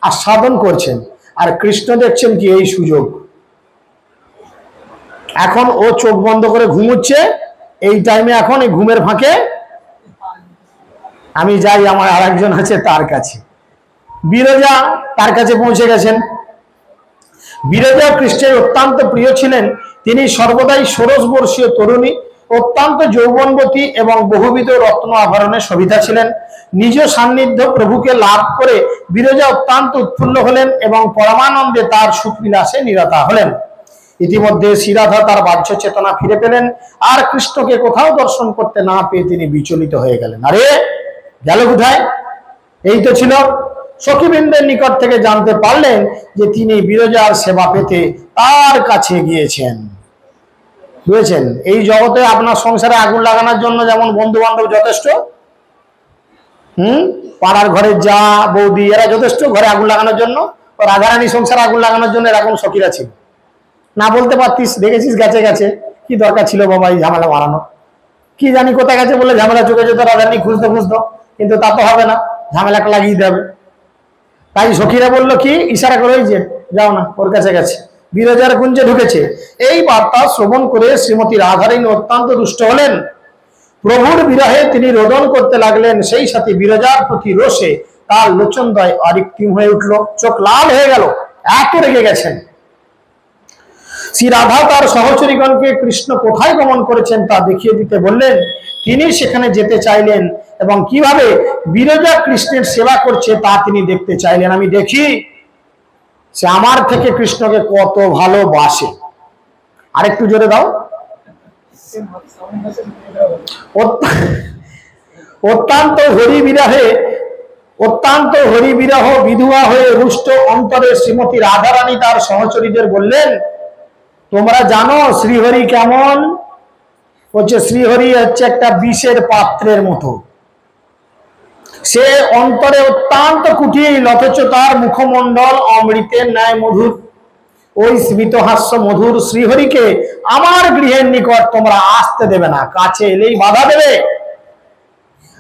[SPEAKER 1] আস্বাদন করছেন। আর কৃষ্ণ দেখছেন কি এই সুযোগ, এখন ও চোখ বন্ধ করে ঘুমোচ্ছে। এই টাইমে এখন এই ঘুমের ফাঁকে আমি যাই, আমার আরেকজন আছে তার কাছে। বিরজা তার কাছে পৌঁছে গেছেন। বিরজা কৃষ্ণের অত্যন্ত প্রিয় ছিলেন। তিনি সর্বদাই ষোড়শ বর্ষীয় তরুণী, অত্যন্ত যৌবনবতী এবং বহুবিধ রত্ন আভরণে শোভিতা ছিলেন। নিজ সান্নিধ্য প্রভুকে লাভ করে বিরজা অত্যন্ত উৎফুল্ল হলেন এবং পরমানন্দে তার সুখবিলাসে নিরতা হলেন। ইতিমধ্যে শ্রীরাধা তার বাহ্য চেতনা ফিরে পেলেন, আর কৃষ্ণকে কোথাও দর্শন করতে না পেয়ে তিনি বিচলিত হয়ে গেলেন। আরে গেল কোথায়? এই তো ছিল। সখীবৃন্দের নিকট থেকে জানতে পারলেন যে তিনি বিরজার সেবা পেতে তার কাছে গিয়েছেন। বুঝেছেন? এই জগতে আপনার সংসারে আগুন লাগানোর জন্য যেমন বন্ধু বান্ধব যথেষ্ট, পাড়ার ঘরের যা বৌদি এরা যথেষ্ট ঘরে আগুন লাগানোর জন্য, ও রাধারানী সংসারে আগুন লাগানোর জন্য এরকম সখীরা ছিল। না বলতে পারতিস, দেখেছিস গেছে গেছে, কি দরকার ছিল বাবা এই ঝামেলা মারানো? কি জানি কোথায় গেছে বলে ঝামেলা চুকে যেত, রাধারানী খুঁজতে খুঁজতো, কিন্তু তা তো হবে না, ঝামেলাটা লাগিয়ে দেবে। তাই সখীরা বললো কি, ইশারা করে, যে যাও না, ওর কাছে গেছে, বিরজার কুঞ্জে ঢুকেছে। এই বার্তা শ্রবণ করে শ্রীমতী রাধারানী অত্যন্ত দুষ্ট হলেন। প্রভুর বিরহে তিনি রোদন করতে লাগলেন। সেই সাথে বিরজার প্রতি রোষে তার লোচনদ্বয় অরিক্তিম হয়ে উঠল, চোখ লাল হয়ে গেল, এত রেগে গেছেন। শ্রী রাধা তার সহচরীগণকে কৃষ্ণ কোথায় গমন করেছেন তা দেখিয়ে দিতে বললেন। তিনি সেখানে যেতে চাইলেন এবং কিভাবে বিরজা কৃষ্ণের সেবা করছে তা তিনি দেখতে চাইলেন। আমি দেখি সে আমার থেকে কৃষ্ণকে কত ভালোবাসে। আরেকটু জোরে দাও। অত্যন্ত হরিবিরহ বিধুয়া হয়ে রুষ্ট অন্তরে শ্রীমতী রাধারানী তার সহচরীদের বললেন, তোমরা জানো শ্রীহরি কেমন? বলছে শ্রীহরি হচ্ছে একটা বিষের পাত্রের মতো, সে অন্তরে অত্যন্ত কুটিল, অথচ তার মুখমণ্ডল অমৃতের ন্যায় মধুর। ওই স্মিত হাস্য মধুর শ্রীহরিকে আমার গৃহের নিকট তোমরা আসতে দেবে না, কাছে এলেই বাধা দেবে।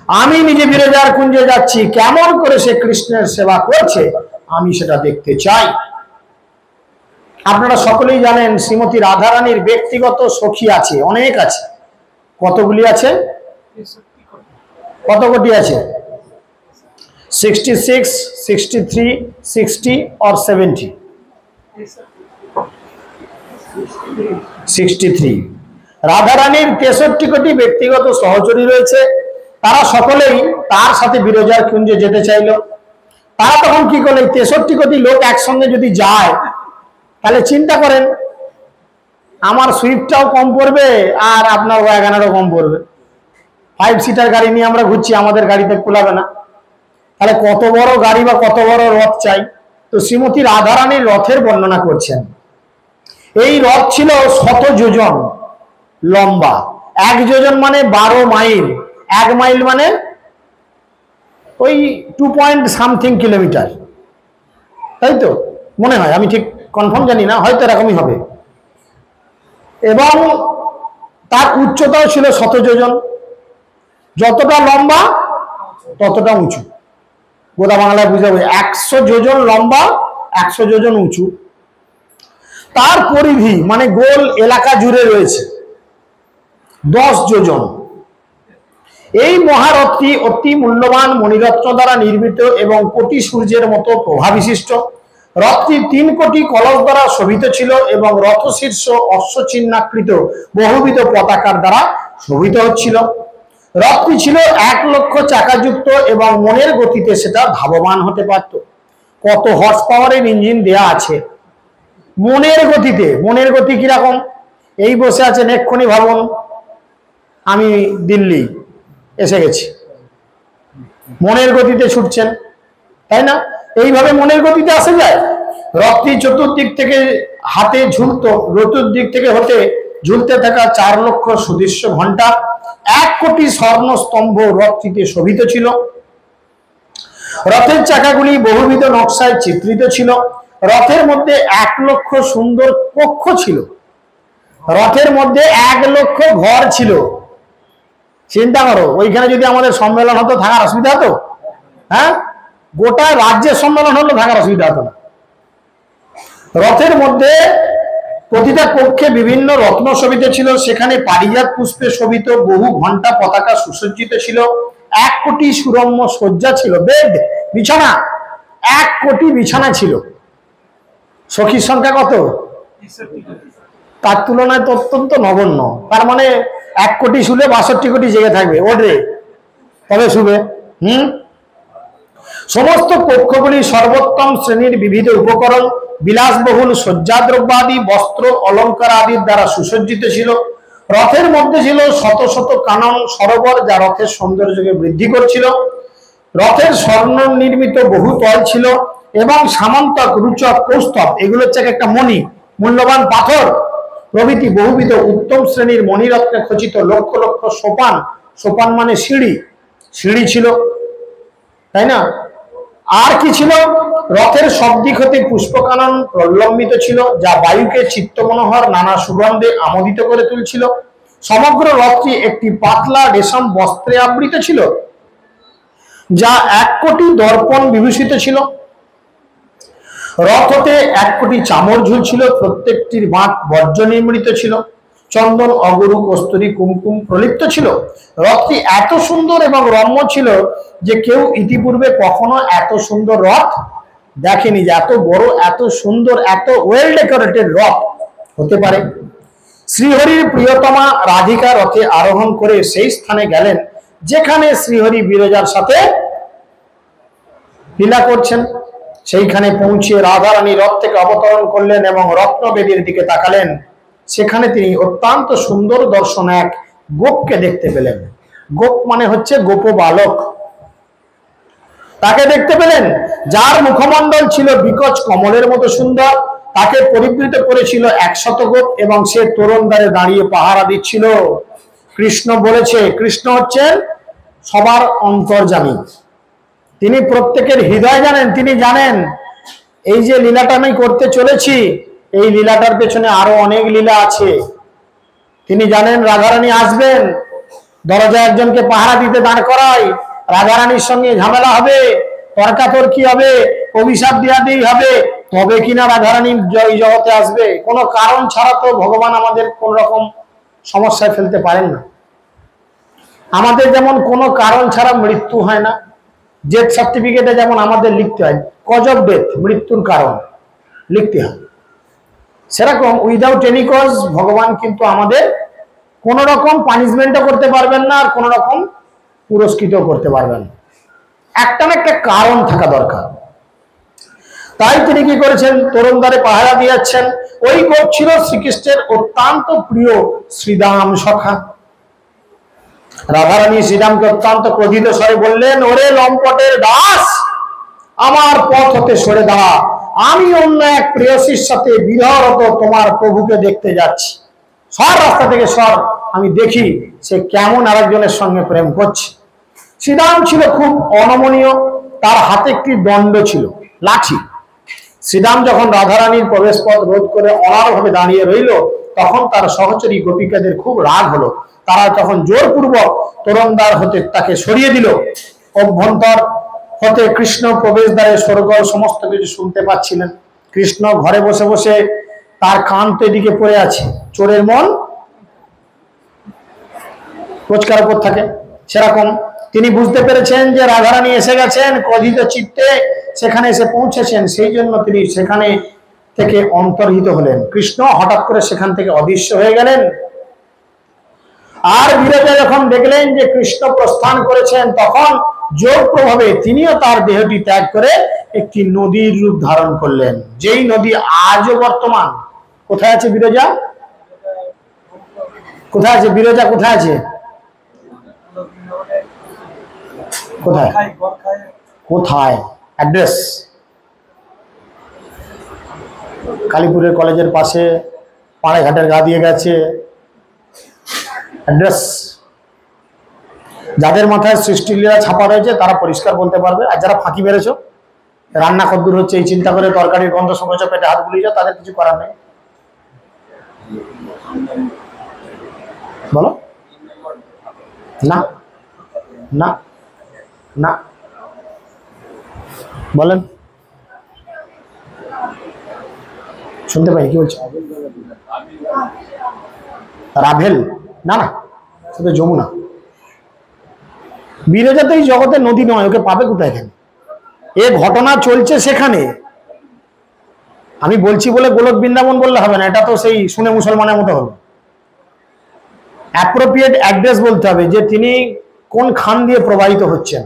[SPEAKER 1] আমি নিজে বিরজার কুঞ্জে যাচ্ছি, কেমন করে সে কৃষ্ণের সেবা করছে আমি সেটা দেখতে চাই। আপনারা সকলেই জানেন শ্রীমতী রাধারানীর ব্যক্তিগত সখী আছে, অনেক আছে। কতগুলি আছে? কত কোটি আছে? 66, 63, 60 or 70? 63। রাধারানীর 63 কোটি ব্যক্তিগত সহচরী রয়েছে, তারা সকলেই তার সাথে বিরজার কুঞ্জে যেতে চাইল। তারা তখন কি করলে, 63 কোটি লোক একসঙ্গে যদি যায় তাহলে চিন্তা করেন, আমার সুইফটটাও কম পড়বে আর আপনার ওয়াগনারও কম পড়বে। 5 সিটার গাড়ি নিয়ে আমরা ঘুরছি, আমাদের গাড়িতে কুলাবে না, তাহলে কত বড় গাড়ি বা কত বড় রথ চাই। তো শ্রীমতী রাধারানীর রথের বর্ণনা করছেন। এই রথ ছিল 100 যোজন লম্বা। 1 যোজন মানে 12 মাইল, 1 মাইল মানে ওই 2 কিলোমিটার, তাই তো মনে হয়, আমি ঠিক কনফার্ম জানি না, হয়তো এরকমই হবে। এবং তার উচ্চতাও ছিল 100 যোজন, যতটা লম্বা ততটা উঁচু। গোদা বাংলায় বুঝাবো, 100 যোজন লম্বা, 100 যোজন উঁচু। তার পরিধি মানে গোল এলাকা জুড়ে রয়েছে 10 যোজন। এই মহারথটি অতি মূল্যবান মণিরত্ন দ্বারা নির্মিত এবং কোটি সূর্যের মতো প্রভা বিশিষ্ট। রথটি 3 কোটি কলস দ্বারা শোভিত ছিল এবং রথ শীর্ষ অশ্বচিহ্নাকৃত বহুবিধ পতাকার দ্বারা শোভিত হচ্ছিল। রথটি ছিল 1 লক্ষ চাকাযুক্ত এবং মনের গতিতে সেটা ধাবমান হতে পারত। কত হর্স পাওয়ারের ইঞ্জিন দেয়া আছে মনের গতিতে। মনের গতি কিরকম? এই বসে আছেন, এক্ষুনি ভাবুন আমি দিল্লি এসে গেছি, মনের গতিতে ছুটছেন, তাই না? এইভাবে মনের গতিতে আসা যায়। রথটি চতুর্দিক থেকে হাতে ঝুলতো, চতুর্দিক থেকে হতে ঝুলতে থাকা 4 লক্ষ সুদৃশ্য ঘন্টা, 1 কোটি স্বর্ণ স্তম্ভ রথটিতে শোভিত ছিল। রথের চাকাগুলি বহুবিধ নকশায় চিত্রিত ছিল। রথের মধ্যে 1 লক্ষ সুন্দর কক্ষ ছিল। রথের মধ্যে 1 লক্ষ ঘর ছিল। চিন্তা করো, ওইখানে যদি আমাদের সম্মেলন হতো থাকার অসুবিধা হতো? হ্যাঁ, গোটা রাজ্যের সম্মেলন হলো, থাকার অসুবিধা হতো না। রথের মধ্যে প্রতিটা কক্ষে বিভিন্ন রত্ন শোভিত ছিল, সেখানে পারিজাত পুষ্পে শোভিত বহু ঘন্টা পতাকা সুসজ্জিত ছিল। 1 কোটি সুরম্য শয্যা ছিল, বেড, বিছানা, 1 কোটি বিছানা ছিল। সখীর সংখ্যা কত? তার তুলনায় তো অত্যন্ত নগণ্য। তার মানে 1 কোটি শুলে 62 কোটি জেগে থাকবে, ওঠে তবে শুবে। সমস্ত কক্ষগুলি সর্বোত্তম শ্রেণীর বিবিধ উপকরণ, বিলাসবহুল শয্যাদ্রব্যাদি, বস্ত্র, অলঙ্কার আদির দ্বারা সুসজ্জিত ছিল। রথের মধ্যে ছিল শত শত কানন সরোবর, যা রথের সৌন্দর্যকে বৃদ্ধি করছিল। রথের স্বর্ণ নির্মিত বহু তল ছিল এবং সামন্তক, রুচক, কৌস্তব, এগুলো হচ্ছে একটা মণি, মূল্যবান পাথর প্রভৃতি বহুবিধ উত্তম শ্রেণীর মণিরত্নে খচিত লক্ষ লক্ষ সোপান, সোপান মানে সিঁড়ি, সিঁড়ি ছিল, তাই না? আর কি ছিল? রথের সব দিক হতে পুষ্পকানন প্রলম্বিত ছিল, যা বায়ুকে চিত্তমনোহর নানা সুগন্ধে আমোদিত করে তুলছিল। সমগ্র রথটি একটি পাতলা রেশম বস্ত্রে আবৃত ছিল, যা 1 কোটি দর্পণ বিভূষিত ছিল। রথ হতে 1 কোটি চামর ঝুলছিল, প্রত্যেকটির বাঁক বজ্র নির্মিত ছিল। চন্দন, অগরু, কস্তুরী, কুমকুম প্রলিপ্ত ছিল। রথটি এত সুন্দর এবং রম্য ছিল যে কেউ ইতিপূর্বে কখনো এত সুন্দর রথ দেখেনি, যে এত বড়, এত সুন্দর, এত ওয়েল ডেকোরেটেড রথ হতে পারে। শ্রীহরির প্রিয়তমা রাধিকা রথে আরোহণ করে সেই স্থানে গেলেন যেখানে শ্রীহরি বিরজার সাথে লীলা করছেন। সেইখানে পৌঁছে রাধারানী রথ থেকে অবতরণ করলেন এবং রত্নবেদীর দিকে তাকালেন। সেখানে তিনি অত্যন্ত সুন্দর দর্শন এক গোপকে দেখতে পেলেন। গোপ মানে হচ্ছে গোপ বালক। তাকে দেখতে পেলেন, যার মুখমণ্ডল ছিল বিকচ কমলের মতো সুন্দর, তাকে পরিবৃত করেছিল 100 গোপ এবং সে তোরণদ্বারে দাঁড়িয়ে পাহারা দিচ্ছিল। কৃষ্ণ বলেছে, কৃষ্ণ হচ্ছেন সবার অন্তর্যামী, তিনি প্রত্যেকের হৃদয় জানেন। তিনি জানেন এই যে লীলাটা আমি করতে চলেছি, এই লীলাটার পেছনে আরো অনেক লীলা আছে। তিনি জানেন রাধারানী আসবেন, দরজায় একজনকে পাহারা দিতে দাঁড় করাই, রাধারানীর সঙ্গে ঝামেলা হবে, তর্কাতর্কি হবে, অভিশাপ দেওয়াদেই হবে, তবে কিনা রাধারানী এই জগতে আসবে। কোনো কারণ ছাড়া তো ভগবান আমাদের কোন রকম সমস্যায় ফেলতে পারেন না। আমাদের যেমন কোনো কারণ ছাড়া মৃত্যু হয় না, ডেথ সার্টিফিকেটে যেমন আমাদের লিখতে হয় কজ অফ ডেথ, মৃত্যুর কারণ লিখতে হয়, সেরকম উইদাউট এনি কজ ভগবান কিন্তু আমাদের কোন রকম পানিশমেন্টও করতে পারবেন না, আর কোন রকম পুরস্কৃত করতে পারবেন না। একটা না একটা কারণ থাকা দরকার। তাই তিনি কি করেছেন, তরুণদ্বারে পাহারা দিয়েছেন। ওই গোপ ছিল শ্রীকৃষ্ণের অত্যন্ত প্রিয় শ্রীদাম সখা। রাধারানী শ্রীরামকে অত্যন্ত ক্রোধিত স্বরে বললেন, ওরে লম্পটের দাস, আমার পথ হতে সরে দাঁড়া, আমি অন্য এক প্রেয়সীর সাথে বিরহরত তোমার প্রভুকে দেখতে যাচ্ছি। সর রাস্তা থেকে সর, আমি দেখি সে কেমন আরেকজনের সঙ্গে প্রেম করছে। শ্রীরাম ছিল খুব অনমনীয়, তার হাতে একটি দণ্ড ছিল, লাঠি। শ্রীরাম যখন রাধারানীর প্রবেশ পথ রোধ করে অনারভাবে দাঁড়িয়ে রইল, তখন তার সহচরী গোপিকাদের খুব রাগ হলো। তারা তখন জোরপূর্বক তোরণদ্বার হতে তাকে সরিয়ে দিল। অভ্যন্তর হতে কৃষ্ণ প্রবেশদ্বারে স্বর্গ সমস্ত কিছু শুনতে পাচ্ছিলেন। কৃষ্ণ ঘরে বসে বসে তার কান তো এদিকে পড়ে আছে, চোরের মন রোজকার উপর থাকে, সেরকম তিনি বুঝতে পেরেছেন যে রাধারানী এসে গেছেন, ক্রোধিত চিত্তে সেখানে এসে পৌঁছেছেন। সেই জন্য তিনি সেখানে থেকে অন্তর্হিত হলেন। কৃষ্ণ হঠাৎ করে সেখান থেকে অদৃশ্য হয়ে গেলেন। আর বিরজা যখন দেখলেন যে কৃষ্ণ প্রস্থান করেছেন, তখন যোগ প্রভাবে তিনিও তার দেহটি ত্যাগ করে একটি নদীর রূপ ধারণ করলেন, যেই নদী আজও বর্তমান। কোথায় আছে বিরজা? কোথায় আছে বিরজা? কোথায় আছে? কোথায়? কোথায় অ্যাড্রেস? কালীপুরের কলেজের পাশে, পাড়াঘাটের গা দিয়ে গেছে অ্যাড্রেস। যাদের মাথায় সৃষ্টিলীলা ছাপা রয়েছে তারা পরিষ্কার বলতে পারবে। আর যারা ফাঁকি মেরেছো, রান্না কদ্দূর হচ্ছে এই চিন্তা করে তরকারির গন্ধ শুনেছো, পেটে হাত বুলিয়ে যাও, তাদের কিছু করার নেই। বলো না, না, না, বলেন, শুনতে পাই কি বলছে? রাভেল? না না, সেটা যমুনা। বিরজা তো এই জগতের নদী নয়, ওকে পাবে কোথায়? এখানে এ ঘটনা চলছে সেখানে। আমি বলছি বলে গোলক বৃন্দাবন বললে হবে না, এটা তো সেই শুনে মুসলমানের মতো হবে। অ্যাপ্রোপ্রিয়েট অ্যাড্রেস বলতে হবে যে তিনি কোন খান দিয়ে প্রবাহিত হচ্ছেন।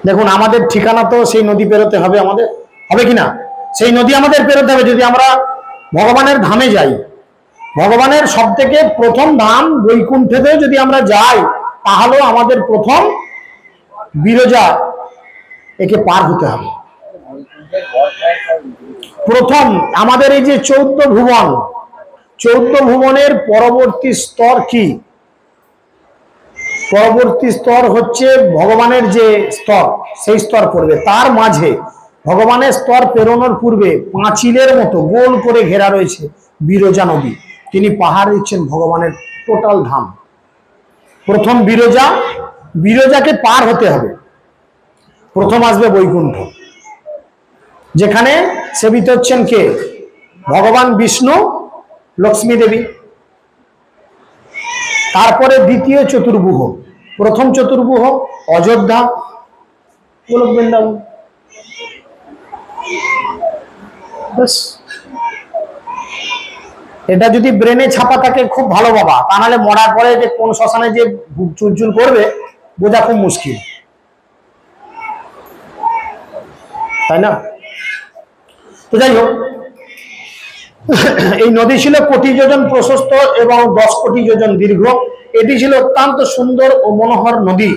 [SPEAKER 1] দেখুন, আমাদের ঠিকানা তো সেই নদী পেরোতে হবে আমাদের, হবে কিনা? সেই নদী আমাদের পেরোতে হবে যদি আমরা ভগবানের ধামে যাই। ভগবানের সব থেকে প্রথম ধাম বৈকুণ্ঠেতেও যদি আমরা যাই, তাহলেও আমাদের প্রথম বিরজা একে পার হতে হবে। প্রথম আমাদের এই যে 14 ভুবন, 14 ভুবনের পরবর্তী স্তর কি? পরবর্তী স্তর হচ্ছে ভগবানের যে স্তর, সেই স্তর পড়বে। তার মাঝে ভগবানের স্তর পেরোনোর পূর্বে পাঁচিলের মতো গোল করে ঘেরা রয়েছে বিরজা নদী। তিনি পাহাড় দিচ্ছেন ভগবানের টোটাল ধাম। প্রথম বিরজা, বিরজাকে পার হতে হবে। প্রথম আসবে বৈকুণ্ঠ, যেখানে সেবিত হচ্ছেন কে? ভগবান বিষ্ণু, লক্ষ্মী দেবী। তারপরে দ্বিতীয় চতুর্ভুহ, প্রথম চতুর্ভুহ অযোধ্যা, গোলক বৃন্দাবন। এটা যদি ব্রেনে ছাপা থাকে খুব ভালো বাবা, তা নাহলে মরার পরে যে কোন শ্মশানে যে চুলচুল করবে বোঝা খুব মুশকিল, তাই না? তো যাই হোক, এই নদী ছিল কোটি যোজন প্রশস্ত এবং 10 কোটি যোজন দীর্ঘ। এটি ছিল অত্যন্ত সুন্দর ও মনোহর নদী।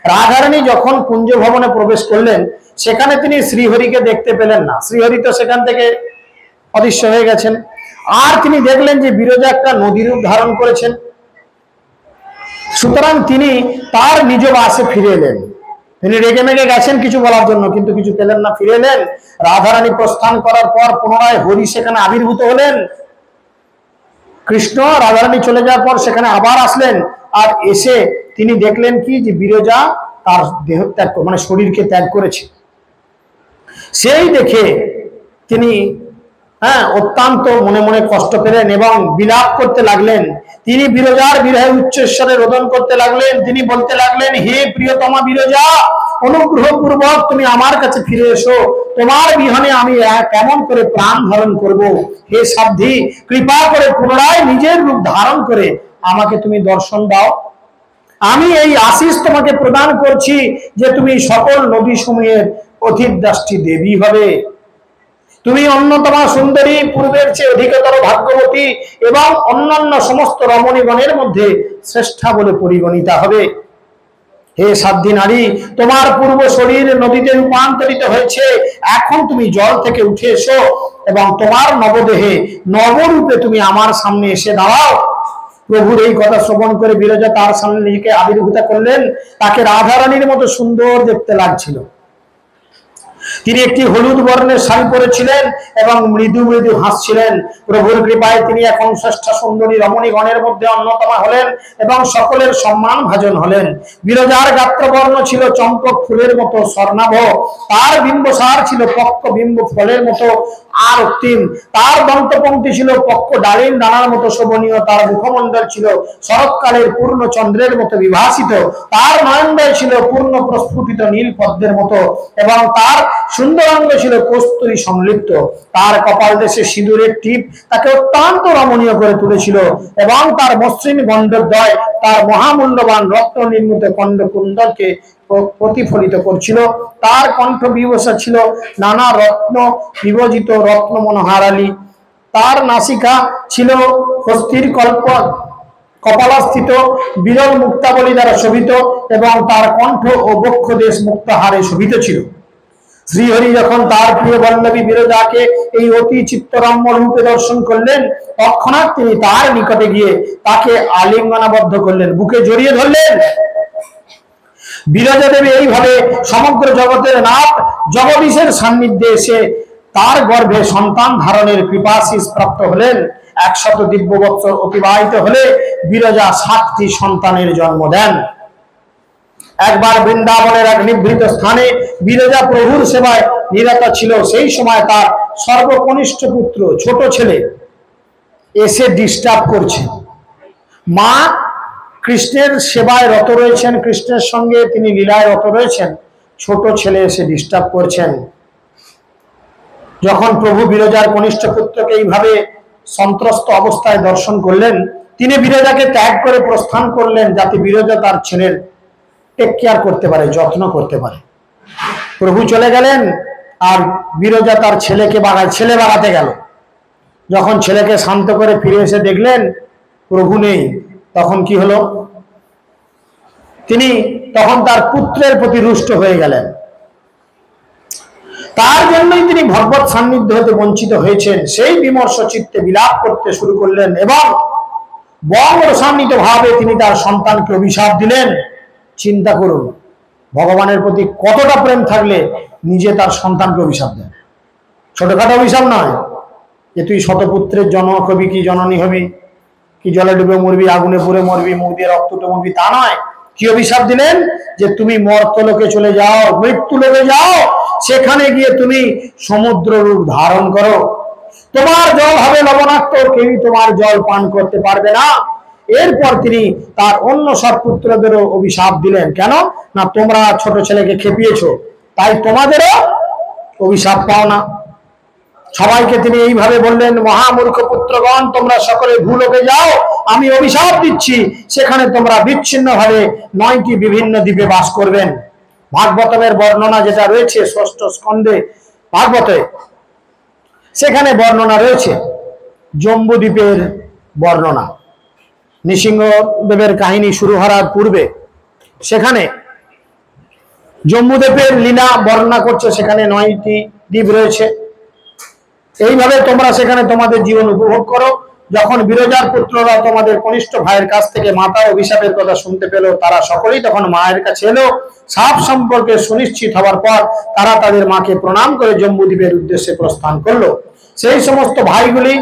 [SPEAKER 1] রাধারানী যখন কুঞ্জ ভবনে প্রবেশ করলেন, সেখানে তিনি শ্রীহরিকে দেখতে পেলেন না। শ্রীহরি তো সেখান থেকে অদৃশ্য হয়ে গেছেন। আর তিনি দেখলেন যে বিরজা একটা নদী রূপ ধারণ করেছেন। সুতরাং তিনি তার নিজ বাসে ফিরে এলেন। তিনি রেগে মেগে গেছেন কিছু বলার জন্য, কিন্তু কিছু পেলেন না, ফিরে এলেন। রাধারানী প্রস্থান করার পর পুনরায় হরি সেখানে আবির্ভূত হলেন। কৃষ্ণ রাধারানী চলে যাওয়ার পর সেখানে আবার আসলেন। আর এসে তিনি দেখলেন কি যে বিরজা তার দেহ ত্যাগ মানে শরীরকে ত্যাগ করেছে। সেই দেখে তিনি অত্যন্ত মনে মনে কষ্ট পেলেন এবং বিলাপ করতে লাগলেন। তিনি বিরজার বিরহে উচ্চস্বরে রোদন করতে লাগলেন। তিনি বলতে লাগলেন, হে প্রিয়তমা বিরজা, অনুগ্রহ পূর্বক তুমি আমার কাছে ফিরে এসো। তোমার বিহনে আমি কেমন করে প্রাণ ধারণ করব। হে সাধ্বী, কৃপা করে পুনরায় নিজের রূপ ধারণ করে আমাকে তুমি দর্শন দাও। আমি এই আশিস তোমাকে প্রদান করছি যে তুমি সকল নদী সমূহের অধিদ্রাষ্টি দেবী হবে। তুমি অন্যতমা সুন্দরী, পূর্বের চেয়ে অধিকতর ভাগ্যবতী এবং অন্যান্য সমস্ত রমণীগণের মধ্যে শ্রেষ্ঠা বলে পরিগণিতা হবে। হে সাধ্বী নারী, তোমার পূর্ব শরীর নদীতে রূপান্তরিত হয়েছে। এখন তুমি জল থেকে উঠে এসো এবং তোমার নবদেহে নবরূপে তুমি আমার সামনে এসে দাঁড়াও। প্রভুর এই কথা শ্রবণ করে বিরজা তার সামনে নিজেকে আবির্ভূত করলেন। তাকে রাধারানীর মতো সুন্দর দেখতে লাগছিল। তিনি একটি হলুদ বর্ণের শাড়ি পরেছিলেন এবং মৃদু মৃদু হাসছিলেন। প্রভুর কৃপায় তিনি এখন শ্রেষ্ঠ সুন্দরী রমণীগণের মধ্যে অন্যতমা হলেন এবং সকলের সম্মান ভাজন হলেন। বিরজার গাত্রবর্ণ ছিল চম্পক ফুলের মতো স্বর্ণাভ। তার বিম্বসার ছিল পক্ক বিম্ব ফলের মতো আর অক্তিম। তার দন্তপংক্তি ছিল পক্ক ডালিম দানার মতো শোভনীয়। তার মুখমণ্ডল ছিল শরৎকালের পূর্ণ চন্দ্রের মতো বিভাসিত। তার নয়নদ্বয় ছিল পূর্ণ প্রস্ফুটিত নীল পদ্মের মতো এবং তার সুন্দরাঙ্গ ছিল কস্তুরী সংলিপ্ত। তার কপাল দেশে সিঁদুরের টিপ তাকে অত্যন্ত রমণীয় করে তুলেছিল এবং তার মসৃণ গণ্ডদ্বয় তার মহামূল্যবান রত্ন নির্মিত কণ্ঠকুণ্ডলকে প্রতিফলিত করছিল। তার কণ্ঠ বিবসা ছিল নানা রত্ন বিবজিত রত্ন মনোহারালী। তার নাসিকা ছিল হস্তির কপালস্থিত বিরল মুক্তাবলী দ্বারা শোভিত এবং তার কণ্ঠ ও বক্ষ দেশ মুক্তাহারে শোভিত ছিল। শ্রীহরি যখন তার প্রিয় বল্লভী বিরজাকে এই অতি চিত্তরম্য রূপে দর্শন করলেন, তৎক্ষণাৎ তিনি তার নিকটে গিয়ে তাকে আলিঙ্গনাবদ্ধ করলেন, বুকে জড়িয়ে ধরলেন। বিরজা দেবী এইভাবে সমগ্র জগতের নাথ জগদীশের সান্নিধ্যে এসে তার গর্ভে সন্তান ধারণের কৃপাশিস প্রাপ্ত হলেন। 100 দিব্য বৎসর অতিবাহিত হলে বিরজা 7টি সন্তানের জন্ম দেন। একবার বৃন্দাবনের এক নিভৃত স্থানে বিরজা প্রভুর সেবায় নিরত ছিল। সেই সময় তার সর্বকনিষ্ঠ পুত্র ছোট ছেলে এসে ডিস্টার্ব করছে। মা কৃষ্ণের সেবায় রত রয়েছেন, কৃষ্ণের সঙ্গে তিনি লীলায় রত রয়েছেন, ছোট ছেলে এসে ডিস্টার্ব করছেন। যখন প্রভু বিরজার কনিষ্ঠ পুত্রকে এইভাবে সন্ত্রস্ত অবস্থায় দর্শন করলেন, তিনি বিরজাকে ত্যাগ করে প্রস্থান করলেন যাতে বিরজা তার ছেলের টেক কেয়ার করতে পারে, যত্ন করতে পারে। প্রভু চলে গেলেন আর বিরজা তার ছেলে বাগাতে গেল। যখন ছেলেকে শান্ত করে ফিরে এসে দেখলেন প্রভু নেই, তখন কি হলো? তিনি তখন তার পুত্রের প্রতি রুষ্ট হয়ে গেলেন। তার জন্যই তিনি ভগবত সান্নিধ্য হতে বঞ্চিত হয়েছেন। সেই বিমর্ষ চিত্তে বিলাপ করতে শুরু করলেন এবং বঙ্গসান্বিত ভাবে তিনি তার সন্তানকে অভিশাপ দিলেন। চিন্তা করুন, ভগবানের প্রতি কতটা প্রেম থাকলে নিজে তার সন্তানকে অভিশাপ দেন। ছোটখাটো অভিশাপ নয় যে তুই শতপুত্রের জনক হবি, কি জননী হবি, কি জলে ডুবে মরবি, আগুনে পুড়ে মরবি, মুখ দিয়ে রক্ত মরবি, তা নয়। কি অভিশাপ দিলেন? যে তুমি মর্তলোকে চলে যাও, মৃত্যু লোকে যাও, সেখানে গিয়ে তুমি সমুদ্র রূপ ধারণ করো। তোমার জল হবে লবণাক্ত, কেউই তোমার জল পান করতে পারবে না। এরপর তিনি তার অন্য সব পুত্রদেরও অভিশাপ দিলেন। কেন না? তোমরা ছোট ছেলেকে খেপিয়েছো, তাই তোমাদেরও অভিশাপ পাও না। সবাইকে তিনি এইভাবে বললেন, মহামূর্খ পুত্রগণ, তোমরা সকলে ভূলোকে যাও, আমি অভিশাপ দিচ্ছি। সেখানে তোমরা বিচ্ছিন্ন ভাবে 9টি বিভিন্ন দ্বীপে বাস করবেন। ভাগবতের বর্ণনা যেটা রয়েছে 6ষ্ঠ স্কন্ধে ভাগবতে, সেখানে বর্ণনা রয়েছে জম্বু দ্বীপের বর্ণনা। নৃসিংহদেবের কাহিনী শুরু হওয়ার পূর্বে সেখানে জম্বুদ্বীপের লীলা বর্ণনা করছে, সেখানে 9টি দ্বীপ রয়েছে। এইভাবে তোমরা সেখানে তোমাদের জীবন উপভোগ করো। যখন বিরজার পুত্ররা তোমাদের কনিষ্ঠ ভাইয়ের কাছ থেকে মাতার অভিশাপের কথা শুনতে পেল, তারা সকলেই তখন মায়ের কাছে এলো। সাপ সম্পর্কে সুনিশ্চিত হওয়ার পর তারা তাদের মাকে প্রণাম করে জম্বুদ্বীপের উদ্দেশ্যে প্রস্থান করলো। সেই সমস্ত ভাইগুলি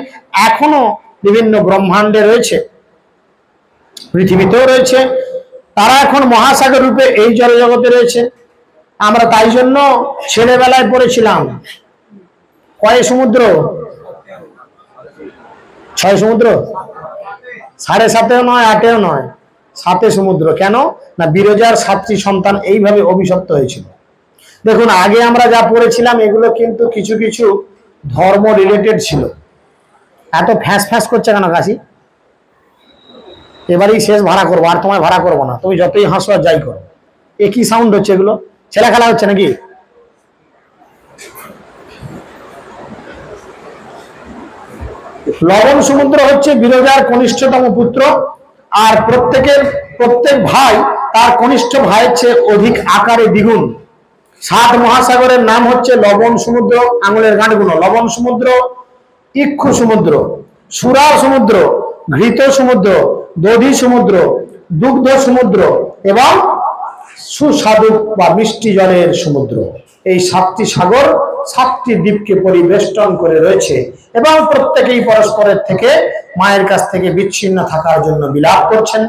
[SPEAKER 1] এখনো বিভিন্ন ব্রহ্মাণ্ডে রয়েছে, পৃথিবীতেও রয়েছে। তারা এখন মহাসাগর রূপে এই জলজগতে রয়েছে। আমরা তাই জন্য ছেলেবেলায় পড়েছিলাম কয় সমুদ্র, 6 সমুদ্র, 7.5 নয়, 8 নয়, 7 সমুদ্র। কেন না, বিরজার 7টি সন্তান এইভাবে অভিশপ্ত হয়েছিল। দেখুন, আগে আমরা যা পড়েছিলাম এগুলো কিন্তু কিছু কিছু ধর্ম রিলেটেড ছিল। এত ফ্যাঁস ফ্যাঁস করছে কেন কাশি? এবারেই শেষ ভাড়া করবো, আর তোমায় ভাড়া করবো না। তুমি যতই হাসো আর যাই করো। এ কি সাউন্ড হচ্ছে? এগুলো ছেলে খেলা হচ্ছে নাকি? লবণ সমুদ্র হচ্ছে বিরজার কনিষ্ঠতম পুত্র, আর প্রত্যেক ভাই তার কনিষ্ঠ ভাইয়ের চেয়ে অধিক আকারে দ্বিগুণ। 7 মহাসাগরের নাম হচ্ছে লবণ সমুদ্র, আঙুলের গাঁটগুলো, লবণ সমুদ্র, ইক্ষু সমুদ্র, সুরা সমুদ্র, ঘৃত সমুদ্র, দধি সমুদ্র, দুগ্ধ সমুদ্র এবং সুস্বাদু বা মিষ্টি জলের সমুদ্র। এই 7টি সাগর 7টি দ্বীপকে পরিবেষ্টন করে রয়েছে এবং প্রত্যেকেই পরস্পরের থেকে মায়ের কাছ থেকে বিচ্ছিন্ন থাকার জন্য বিলাপ করছেন।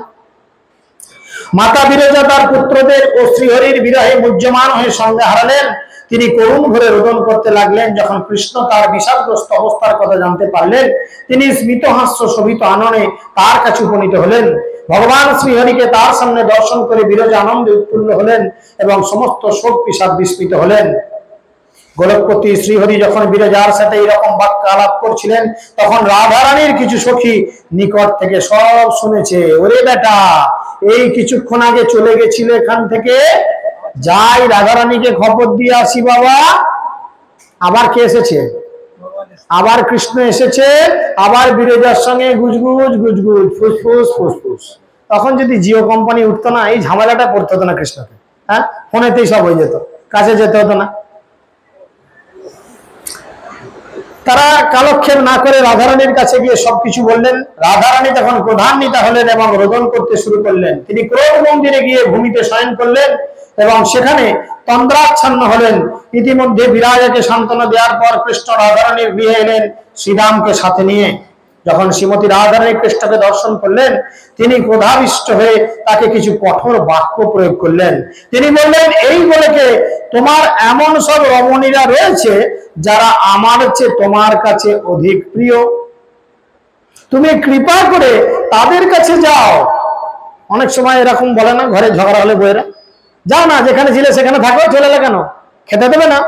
[SPEAKER 1] মাতা বিরজা তার পুত্রদের ও শ্রীহরির বিরহে মুহ্যমান হয়ে সঙ্গে হারালেন। তিনি করুণ ভরে রোদন করতে লাগলেন। যখন কৃষ্ণ তার বিষাদগ্রস্ত অবস্থার কথা জানতে পারলেন, তিনি স্মিতহাস্য শোভিত আননে তার কাছে উপনীত হলেন। ভগবান শ্রীহরিকে তার সামনে দর্শন করে বিরজা আনন্দে উৎফুল্ল হলেন এবং সমস্ত শোক বিষাদ বিস্মিত হলেন। গোলকপতি শ্রীহরি যখন বিরজার সাথে এরকম বাক্য আলাপ করছিলেন, তখন রাধারানীর কিছু সখী নিকট থেকে সব শুনেছে। ওরে বেটা, এই কিছুক্ষণ আগে চলে গেছিল এখান থেকে, যাই রাধারানীকে খবর দিয়ে আসি বাবা। আবার কে এসেছে? আবার কৃষ্ণ এসেছে, আবার বিরজার সঙ্গে গুজগুজ গুজগুজ, ফুসফুস ফুসফুস। তখন যদি জিও কোম্পানি উঠতো না, এই ঝামেলাটা পড়তে হতো না কৃষ্ণকে। হ্যাঁ, ফোনেতেই সব হয়ে যেত, কাছে যেতে হতো না। তারা কালক্ষেপ না করে রাধারানীর কাছে গিয়ে সবকিছু বললেন। রাধারানী তখন ক্রোধান্বিতা হলেন এবং রোদন করতে শুরু করলেন। তিনি ক্রোধ মন্দিরে গিয়ে ভূমিতে শয়ন করলেন এবং সেখানে তন্দ্রাচ্ছন্ন হলেন। ইতিমধ্যে বিরাজাকে সান্ত্বনা দেওয়ার পর কৃষ্ণ রাধারানীর গৃহে এলেন শ্রীরামকে সাথে নিয়ে। যখন শ্রীমতী রাধারানী কৃষ্ণকে দর্শন করলেন, তিনি ক্রোধাবিষ্ট হয়ে তাকে কিছু কঠোর বাক্য প্রয়োগ করলেন। তিনি বললেন, এই বলেকে তোমার এমন সব রমণীরা রয়েছে যারা আমার চেয়ে তোমার কাছে অধিক প্রিয়। তুমি কৃপা করে তাদের কাছে যাও। অনেক সময় এরকম বলে না, ঘরে ঝগড়া হলে বইয়েরা, যাও না, যেখানে ছিলে সেখানে থাকো, চলে এলে কেন? খেতে দেবে না,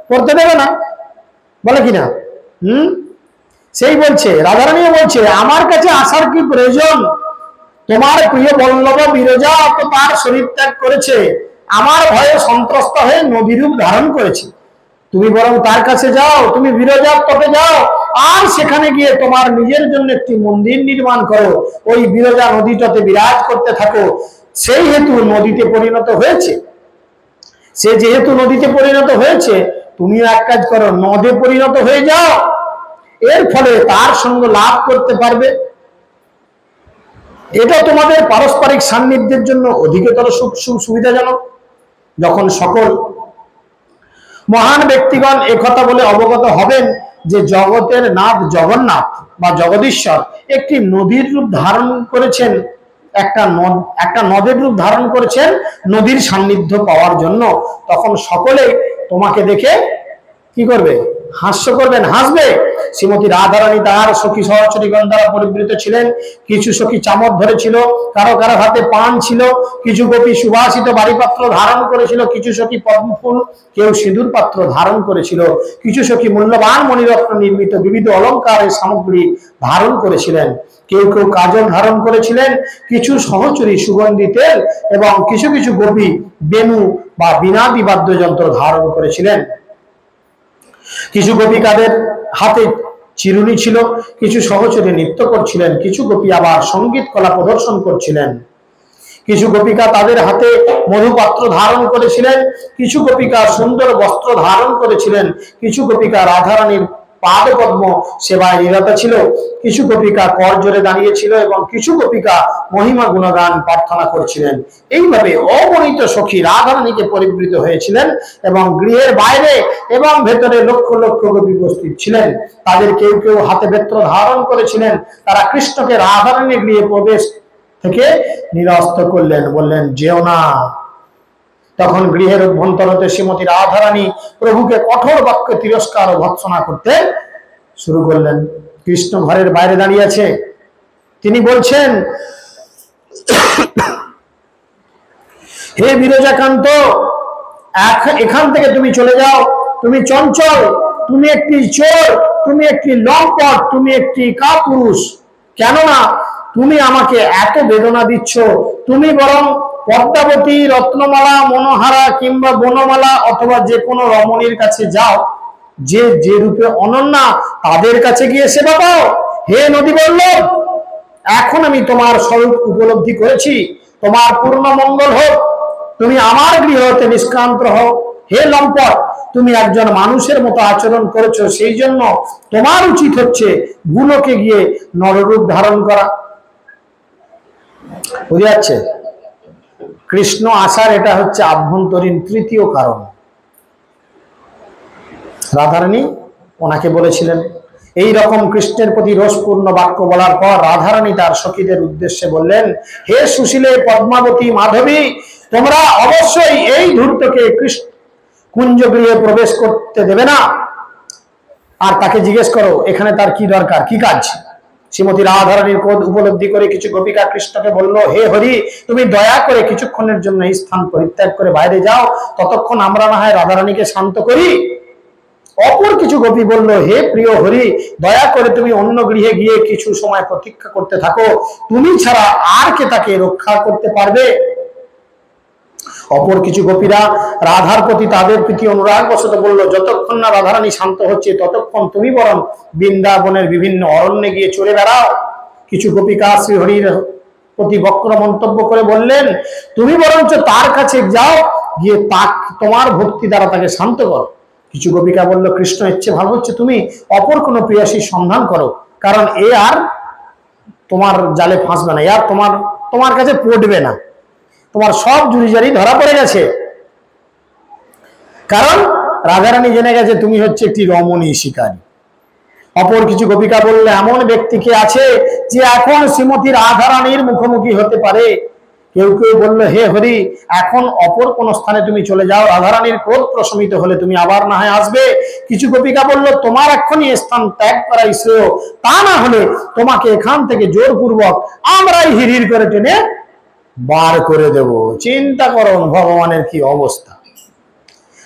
[SPEAKER 1] পড়তে দেবে না, বলে কিনা? সেই বলছে, রাধারানী বলছে, আমার কাছে আসার কি প্রয়োজন? তোমার প্রিয় বল্লভ বিরজা তো তার শরীর ত্যাগ করেছে, আমার ভয়ে সন্ত্রস্ত হয়ে নদীরূপ ধারণ করেছে। তুমি বরং তার কাছে যাও, তুমি বিরজার তটে যাও, আর সেখানে গিয়ে তোমার নিজের জন্য একটি মন্দির নির্মাণ করো। ওই বিরজা নদী তটে বিরাজ করতে থাকো। সেই হেতু নদীতে পরিণত হয়েছে, সে যেহেতু নদীতে পরিণত হয়েছে, তুমিও এক কাজ করো, নদে পরিণত হয়ে যাও। এর ফলে তার সঙ্গ লাভ করতে পারবে। এটা তোমাদের পারস্পরিক সান্নিধ্যের জন্য অধিকতর সুবিধাজনক। যখন সকল মহান ব্যক্তিগণ একথা বলে অবগত হবেন যে জগতের নাথ জগন্নাথ বা জগদীশ্বর একটি নদীর রূপ ধারণ করেছেন, একটা নদের রূপ ধারণ করেছেন নদীর সান্নিধ্য পাওয়ার জন্য, তখন সকলে তোমাকে দেখে কি করবে? হাস্য করবেন, হাসবে। শ্রীমতী রাধারানী তাহার সখী সহচরীগণ দ্বারা পরিবৃত ছিলেন। কিছু সখী চামর ধরেছিল, কারো কারো হাতে পান ছিল, কিছু গোপী সুবাসিত বাড়িপাত্র ধারণ করেছিল, কিছু সখী পদ্মফুল, কেউ সিঁদুর পাত্র ধারণ করেছিল, কিছু সখী মূল্যবান মণিরত্ন নির্মিত বিবিধ অলঙ্কারের সামগ্রী ধারণ করেছিলেন, কেউ কেউ কাজল ধারণ করেছিলেন, কিছু সহচরী সুগন্ধি তেল এবং কিছু কিছু গোপী বেণু বা বীণাদি বাদ্যযন্ত্র ধারণ করেছিলেন। কিছু গোপিকাদের হাতে চিরুনি ছিল, কিছু সহচরী নৃত্য করছিলেন, কিছু গোপী আবার সঙ্গীত কলা প্রদর্শন করছিলেন। কিছু গোপিকা তাদের হাতে মধুপাত্র ধারণ করেছিলেন, কিছু গোপিকা সুন্দর বস্ত্র ধারণ করেছিলেন, কিছু গোপিকা রাধারানীর পাদ পদ্ম সেবায় নিরত ছিল, কিছু গোপিকা কর জোরে দাঁড়িয়েছিল এবং কিছু গোপিকা মহিমা গুণগান প্রার্থনা করছিলেন। এইভাবে অগণিত সখী রাধারানীকে পরিবৃত হয়েছিলেন এবং গৃহের বাইরে এবং ভেতরে লক্ষ লক্ষ গোপী উপস্থিত ছিলেন। তাদের কেউ কেউ হাতে বেত্র ধারণ করেছিলেন। তারা কৃষ্ণকে রাধারানী গৃহে প্রবেশ থেকে নিরস্ত করলেন, বললেন যেও না। তখন গৃহের অভ্যন্তরতে শ্রীমতী রাধারানী প্রভুকে কঠোর বাক্যে তিরস্কার ও ভৎসনা করতে শুরু করলেন। কৃষ্ণ ঘরের বাইরে দাঁড়িয়ে আছে, তিনি বলছেন, হে বিরজাকান্ত, এখান থেকে তুমি চলে যাও, তুমি চঞ্চল, তুমি একটি চোর, তুমি একটি লম্পট, তুমি একটি কাপুরুষ। কেননা তুমি আমাকে এত বেদনা দিচ্ছ, তুমি বরং পদ্মাবতী, রত্নমালা, মনোহারা কিংবা বনমালা অথবা যে কোনো রমণীর কাছে যাও, যে যে রূপে অনন্যা তাদের কাছে গিয়ে সেবা পাও। হে নদী বল্লভ, এখন আমি তোমার স্বরূপ উপলব্ধি করেছি, তোমার পূর্ণ মঙ্গল হোক, তুমি আমার গৃহ হতে নিষ্ক্রান্ত হও। হে লম্পট, তুমি একজন মানুষের মতো আচরণ করেছো, সেই জন্য তোমার উচিত হচ্ছে ভূলোকে গিয়ে নররূপ ধারণ করা। বুঝে যাচ্ছে? কৃষ্ণ আসার এটা হচ্ছে আভ্যন্তরীণ তৃতীয় কারণ। রাধারানী ওনাকে বলেছিলেন। এই রকম কৃষ্ণের প্রতি রসপূর্ণ বাক্য বলার পর রাধারানী তার সখীদের উদ্দেশ্যে বললেন, হে সুশীলে, পদ্মাবতী, মাধবী, তোমরা অবশ্যই এই ধূর্তকে কুঞ্জগৃহে প্রবেশ করতে দেবে না। আর তাকে জিজ্ঞেস করো এখানে তার কি দরকার, কি কাজ। শ্রীমতী রাধারানীর ক্রোধ উপলব্ধি করে কিছু গোপিকা কৃষ্ণকে বলল, হে হরি, তুমি দয়া করে কিছুক্ষণের জন্য এই স্থান পরিত্যাগ করে বাইরে যাও, ততক্ষণ আমরা না হয় রাধারানীকে শান্ত করি। অপর কিছু গোপী বলল, হে প্রিয় হরি, দয়া করে তুমি অন্য গৃহে গিয়ে কিছু সময় প্রতীক্ষা করতে থাকো, তুমি ছাড়া আর কে তাকে রক্ষা করতে পারবে। অপর কিছু গোপীরা রাধার প্রতি তাদের প্রতি অনুরাগ বশত বলল, যতক্ষণ না রাধারানী শান্ত হচ্ছে ততক্ষণ তুমি বরং বৃন্দাবনের বিভিন্ন অরণ্যে গিয়ে চলে বেড়াও। কিছু গোপিকা শ্রীহরির প্রতি বক্র মন্তব্য করে বললেন, তুমি বরঞ্চ তার কাছে যাও, গিয়ে তোমার ভক্তি দ্বারা তাকে শান্ত করো। কিছু গোপিকা বলল, কৃষ্ণ ইচ্ছে ভালো হচ্ছে তুমি অপর কোনো প্রিয়াসীর সন্ধান করো, কারণ এ আর তোমার জালে ফাঁসবে না, আর তোমার কাছে পড়বে না, তোমার সব জুড়িজারি ধরা পড়ে গেছে। কারণ রাধারানী জেনে গেছে তুমি হচ্ছে একটি রমণী শিকারী। অপর কিছু গোপিকা বললে, এমন ব্যক্তি কে আছে যে এখন শ্রীমতী রাধারানীর মুখোমুখি হতে পারে। কেউ কেউ বললো, হে হরি, এখন অপর কোন স্থানে তুমি চলে যাও, রাধারানীর ক্রোধ প্রশমিত হলে তুমি আবার না হয় আসবে। কিছু গোপিকা বলল, তোমার এক্ষুনি স্থান ত্যাগ করাই শ্রেয়, তা না হলে তোমাকে এখান থেকে জোরপূর্বক আমরাই হিড়হিড় করে টেনে বার করে দেব। চিন্তা করুন ভগবানের কি অবস্থা।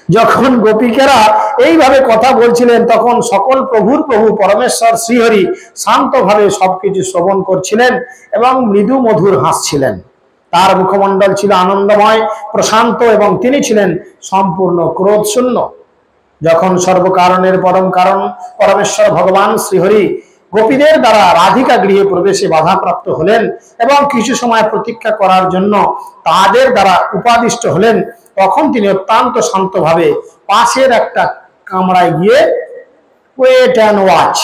[SPEAKER 1] যখন গোপিকেরা এইভাবে কথা বলছিলেন তখন সকল প্রভুর প্রভু পরমেশ্বর শ্রীহরি শান্তভাবে সবকিছু শ্রবণ করছিলেন এবং মৃদু মধুর হাসছিলেন। তার মুখমণ্ডল ছিল আনন্দময়, প্রশান্ত এবং তিনি ছিলেন সম্পূর্ণ ক্রোধ শূন্য। যখন সর্বকারণের পরম কারণ পরমেশ্বর ভগবান শ্রীহরি গোপীদের দ্বারা রাধিকা গৃহে প্রবেশে বাধাপ্রাপ্ত হলেন এবং কিছু সময় প্রতীক্ষা করার জন্য তাদের দ্বারা উপাদিষ্ট হলেন, তখন তিনি অত্যন্ত শান্তভাবে পাশের একটা কামরায় গিয়ে ওয়েট অ্যান্ড ওয়াচ,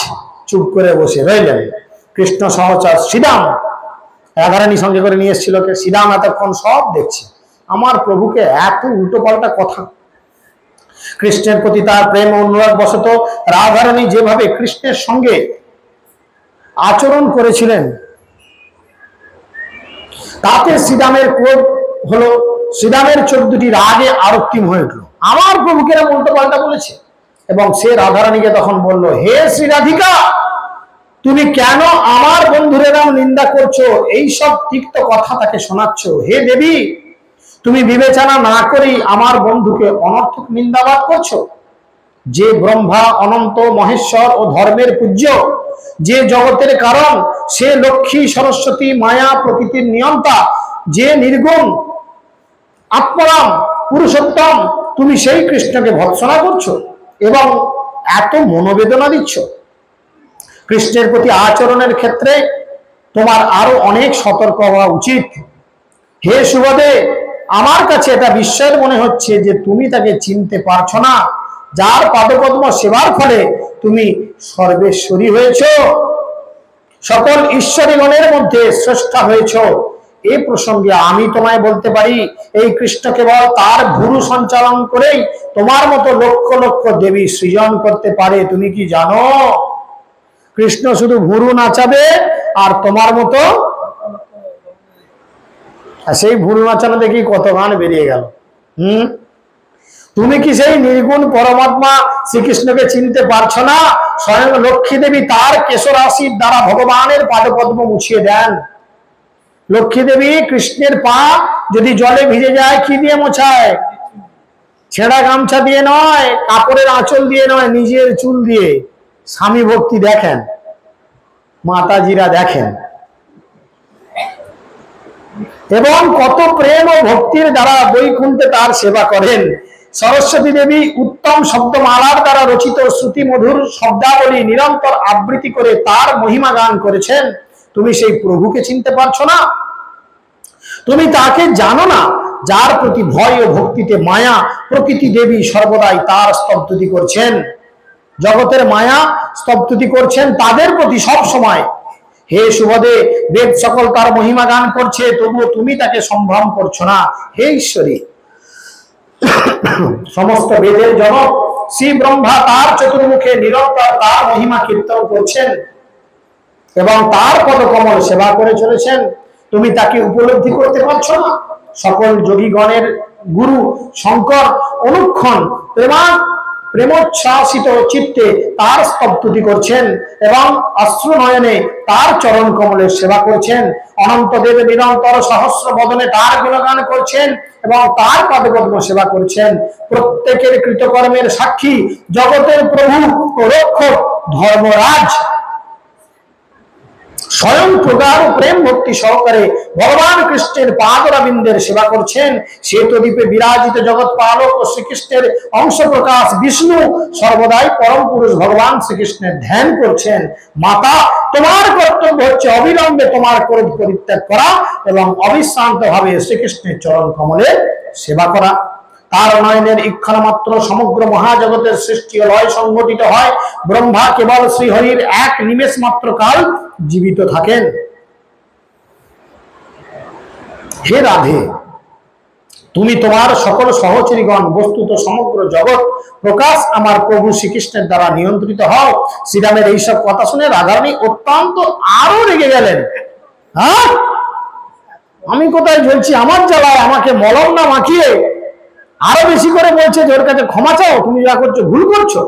[SPEAKER 1] চুপ করে বসে রইলেন। কৃষ্ণ সহচর শ্রীরাম রাধারানী সঙ্গে করে নিয়ে এসেছিল। শ্রীরাম এতক্ষণ সব দেখছে, আমার প্রভুকে এত উল্টো পাল্টা কথা। কৃষ্ণের প্রতি তার প্রেম ও অনুরাগ বশত রাধারানী যেভাবে কৃষ্ণের সঙ্গে আচরণ করেছিলেন তাতে শ্রীরামের ক্রোধ হলো, শ্রীরামের চোখ দুটি রাগে আরক্তিম হয়ে উঠল। আমার প্রভুকে এরা উল্টো পাল্টা বলেছে এবং সে রাধারানীকে তখন বলল, হে শ্রী রাধিকা, তুমি কেন আমার বন্ধুরেরাও নিন্দা করছো, এই সব তিক্ত কথা তাকে শোনাচ্ছ। হে দেবী, তুমি বিবেচনা না করেই আমার বন্ধুকে অনর্থক নিন্দাবাদ করছো। যে ব্রহ্মা, অনন্ত, মহেশ্বর ও ধর্মের পূজ্য, যে জগতের কারণ, সে লক্ষ্মী, সরস্বতী, মায়া, প্রকৃতির নিয়ন্তা, যে নির্গুণ, আত্মরাম, পুরুষোত্তম, তুমি সেই কৃষ্ণকে ভৎসনা করছো এবং এত মনোবেদনা দিচ্ছ। কৃষ্ণের প্রতি আচরণের ক্ষেত্রে তোমার আরো অনেক সতর্ক হওয়া উচিত। হে সুবোধে, আমার কাছে এটা বিস্ময়ের মনে হচ্ছে যে তুমি তাকে চিনতে পারছো না, যার পাদপদ্ম সেবার ফলে তুমি সর্বেশ্বরী হয়েছ, সকল ঈশ্বরীগণের মধ্যে শ্রেষ্ঠা হয়েছ। এই প্রসঙ্গে আমি তোমায় বলতে পারি, এই কৃষ্ণ কেবল তার ভুরু সঞ্চালন করেই তোমার মতো লক্ষ লক্ষ দেবী সৃজন করতে পারে। তুমি কি জানো? কৃষ্ণ শুধু ভুরু নাচাবে আর তোমার মতো, সেই ভুরু নাচানো দেখি কত গান বেরিয়ে গেল। তুমি কি সেই নির্গুণ পরমাত্মা শ্রীকৃষ্ণকে চিনতে পারছো না? স্বয়ং লক্ষ্মী দেবী তার কেশরাশির দ্বারা ভগবানের পাদপদ্ম মুছিয়ে দেন। লক্ষ্মী দেবী কৃষ্ণের পা যদি জলে ভিজে যায় কি দিয়ে মোছায়? ছেঁড়া গামছা দিয়ে নয়, কাপড়ের আঁচল দিয়ে নয়, নিজের চুল দিয়ে। স্বামী ভক্তি দেখেন, মাতাজিরা দেখেন, এবং কত প্রেম ও ভক্তির দ্বারা বৈকুণ্ঠে তার সেবা করেন। সরস্বতী দেবী উত্তম শব্দমালার দ্বারা রচিত শ্রুতি মধুর শব্দাবলী নিরন্তর আবৃত্তি করে তার মহিমা গান করেছেন। তুমি সেই প্রভুকে চিনতে পারছো না? তুমি তাকে জানো না, যার প্রতি ভয় ও ভক্তিতে মায়া প্রকৃতি দেবী সর্বদাই তার স্তবতুতি করছেন। জগতের মায়া স্তবতুতি করছেন তাদের প্রতি সব সময়। হে সুবোধে, বেদ সকল তার মহিমা গান করছে, তবুও তুমি তাকে সম্ভ্রম করছো না। হে ঈশ্বরী, সমস্ত বেদের জনক শ্রী ব্রহ্মা তার চতুর্মুখে নিরন্তর তার মহিমা কীর্তন করছেন এবং তার পদকমল সেবা করে চলেছেন। তুমি তাকে উপলব্ধি করতে পারছো না? সকল যোগীগণের গুরু শঙ্কর অনুক্ষণ প্রেমোচ্ছ্বাসিত চিত্তে তার স্তবতুতি করছেন এবং অশ্রু নয়নে তার চরণ কমলের সেবা করছেন। অনন্তদেব নিরন্তর সহস্র বদনে তার গুণগান করছেন এবং তার পাদপদ্ম সেবা করছেন। প্রত্যেকের কৃতকর্মের সাক্ষী জগতের প্রভু ও রক্ষক ধর্মরাজ স্বয়ং প্রগাঢ় প্রেম ভক্তি সহকারে ভগবান কৃষ্ণের পাদরাবিন্দের সেবা করছেন। শ্বেতদ্বীপে বিরাজিত জগৎ পালক ও শ্রীকৃষ্ণের অংশ প্রকাশ বিষ্ণু সর্বদাই পরম পুরুষ ভগবান শ্রীকৃষ্ণের ধ্যান করছেন। মাতা, তোমার কর্তব্য হচ্ছে অবিলম্বে তোমার ক্রোধ পরিত্যাগ করা এবং অবিশ্রান্ত ভাবে শ্রীকৃষ্ণের চরণ কমলে সেবা করা। তার নয়নের ইক্ষণ মাত্র সমগ্র মহাজগতের সৃষ্টি ও লয় সংগঠিত হয়। ব্রহ্মা কেবল শ্রীহরির এক নিমেষ মাত্র কাল জীবিত থাকেন। হে রাধে, তুমি তোমার সকল সহচরীগণ বস্তুত সমগ্র জগৎ প্রকাশ আমার প্রভু শ্রীকৃষ্ণের দ্বারা নিয়ন্ত্রিত হও। শ্রীরামের এইসব কথা শুনে রাধারানী অত্যন্ত আরো রেগে গেলেন। হ্যাঁ, আমি কোথায় জ্বলছি? আমার জ্বালায় আমাকে মলম না মাখিয়ে আরো বেশি করে বলছে যে ওর কাছে ক্ষমা চাও, তুমি যা করছো ভুল করছো।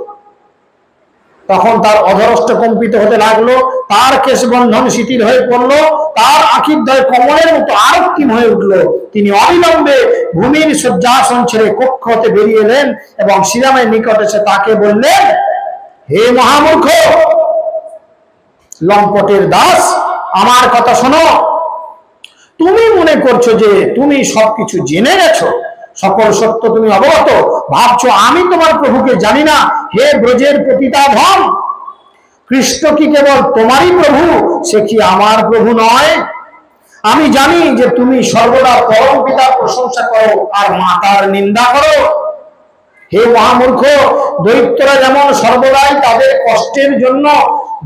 [SPEAKER 1] তখন তার অধরষ্ট কম্পিত হতে লাগলো, তার কেশবন্ধন শিথিল হয়ে পড়লো, তার আখিদ্বয় কমলের মতো আরক্তিম হয়ে উঠলো। তিনি অবিলম্বে ভূমির শয্যাসন ছেড়ে কক্ষ হতে বেরিয়ে এলেন এবং শ্রীরামের নিকট এসে তাকে বললেন, হে মহামূর্খ লম্পটের দাস, আমার কথা শোনো। তুমি মনে করছো যে তুমি সবকিছু জেনে গেছো, সকল সত্য তুমি অবগত, ভাবছো আমি তোমার প্রভুকে জানি না। হে ব্রজের পতিতাধম, কৃষ্ণ কি কেবল তোমারই প্রভু? সে কি আমার প্রভু নয়? আমি জানি যে তুমি সর্বদা পরম পিতার প্রশংসা করো আর মাতার নিন্দা করো। হে মহামূর্খ, দৈত্যরা যেমন সর্বদাই তাদের কষ্টের জন্য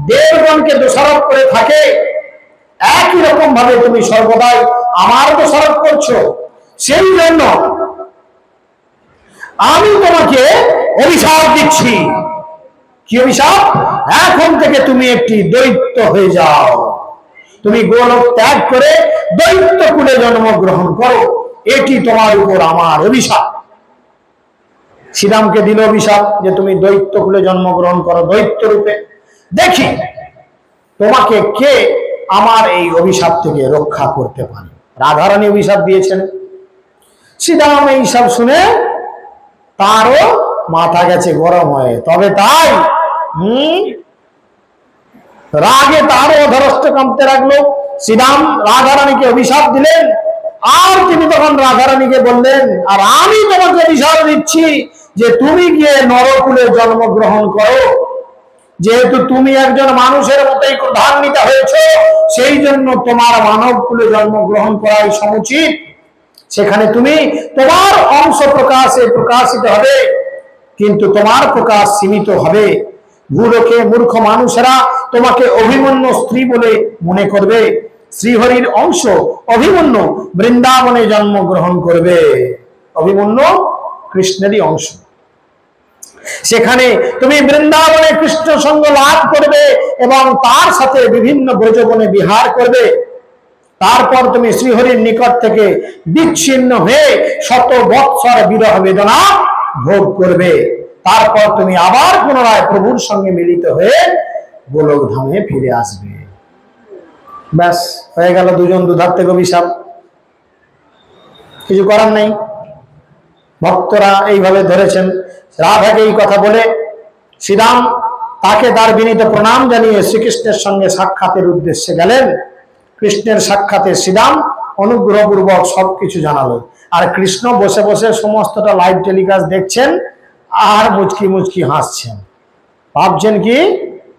[SPEAKER 1] দেবগণকে দোষারোপ করে থাকে, একই রকম ভাবে তুমি সর্বদাই আমার দোষারোপ করছো। সেই জন্য আমি তোমাকে অভিশাপ দিচ্ছি। কি অভিশাপ? এখন থেকে তুমি একটি দৈত্য হয়ে যাও। তুমি গোলক ত্যাগ করে দৈত্য কুলে জন্মগ্রহণ করো। এটি তোমার উপর আমার অভিশাপ। শ্রীরামকে দিল অভিশাপ যে তুমি দৈত্য কুলে জন্মগ্রহণ করো, দৈত্য রূপে। দেখি তোমাকে কে আমার এই অভিশাপ থেকে রক্ষা করতে পারে। রাধারানী অভিশাপ দিয়েছেন। শ্রীরাম এই সব শুনে তারও মাথা গেছে গরম হয়ে। তবে তাই রাগে তারও অধরষ্ট কাঁপতে লাগলো। শ্রীরাম রাধারানীকে অভিশাপ দিলেন আর তিনি তখন রাধারানীকে বললেন, আর আমি তোমাকে অভিশাপ দিচ্ছি যে তুমি গিয়ে নরকুলে জন্মগ্রহণ করো। যেহেতু তুমি একজন মানুষের মতোই ক্রোধান্বিত হয়েছ, সেই জন্য তোমার মানব কুলে জন্মগ্রহণ করাই সমুচিত। সেখানে তুমি তোমার অংশ প্রকাশে প্রকাশিত হবে, কিন্তু তোমার প্রকাশ সীমিত হবে। ভূলোকে মূর্খ মানুষেরা তোমাকে অভিমন্যু স্ত্রী বলে মনে করবে। শ্রীহরির অংশ অভিমন্যু বৃন্দাবনে জন্মগ্রহণ করবে। অভিমন্যু কৃষ্ণেরই অংশ। সেখানে তুমি বৃন্দাবনে কৃষ্ণ সঙ্গ লাভ করবে এবং তার সাথে বিভিন্ন ব্রজবনে বিহার করবে। তারপর তুমি শ্রীহরির নিকট থেকে বিচ্ছিন্ন হয়ে শত বৎসর বিরহ বেদনা ভোগ করবে। তারপর তুমি আবার পুনরায় প্রভুর সঙ্গে মিলিত হয়ে গোলক ধামে ফিরে আসবে। ব্যাস, হয়ে গেল দুজন দুধার থেকে অভিশাপ। কিছু করার নেই। ভক্তরা এইভাবে ধরেছেন। রাধাকে এই কথা বলে শ্রীরাম তাকে তার বিনীত প্রণাম জানিয়ে শ্রীকৃষ্ণের সঙ্গে সাক্ষাতের উদ্দেশ্যে গেলেন। কৃষ্ণের সাক্ষাতে শ্রীরাম অনুগ্রহপূর্বক সবকিছু জানালো, আর কৃষ্ণ বসে বসে সমস্তটা লাইভ টেলিকাস্ট দেখছেন আর মুচকি মুচকি হাসছেন। ভাবছেন কি,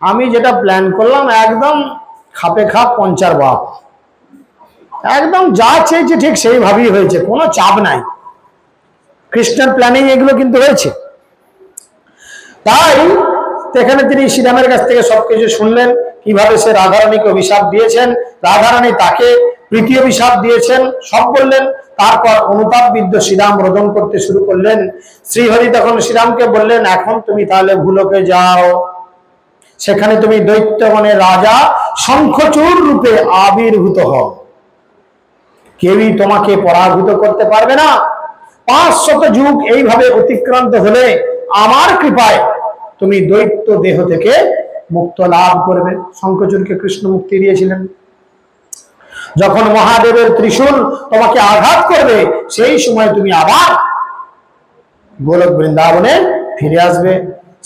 [SPEAKER 1] আমি যেটা প্ল্যান করলাম একদম খাপে খাপ পঞ্চার বাপ, একদম যা চেয়েছে ঠিক সেইভাবেই হয়েছে, কোনো চাপ নাই। কৃষ্ণের প্ল্যানিং এগুলো কিন্তু হয়েছে। তাই এখানে তিনি শ্রীরামের কাছ থেকে সবকিছু শুনলেন, কিভাবে সে রাধারানীকে অভিশাপ দিয়েছেন, রাধারানী তাকে প্রীতি অভিশাপ দিয়েছেন, সব বললেন। তারপর অনুতাপ বিদ্ধ শ্রীরাম রোদন করতে শুরু করলেন। শ্রীহরি তখন শ্রীরামকে বললেন, এখন তুমি তাহলে ভূলোকে যাও, সেখানে তুমি দৈত্যগণের রাজা শঙ্খচূড় রূপে আবির্ভূত হও। কেউই তোমাকে পরাভূত করতে পারবে না। 500 যুগ এইভাবে অতিক্রান্ত হলে আমার কৃপায় তুমি দৈত্য দেহ থেকে মুক্ত লাভ করবে। শঙ্খচূড়কে কৃষ্ণ মুক্তি দিয়েছিলেন। যখন মহাদেবের ত্রিশূল তোমাকে আঘাত করবে, সেই সময় তুমি আবার গোলক বৃন্দাবনে ফিরে আসবে।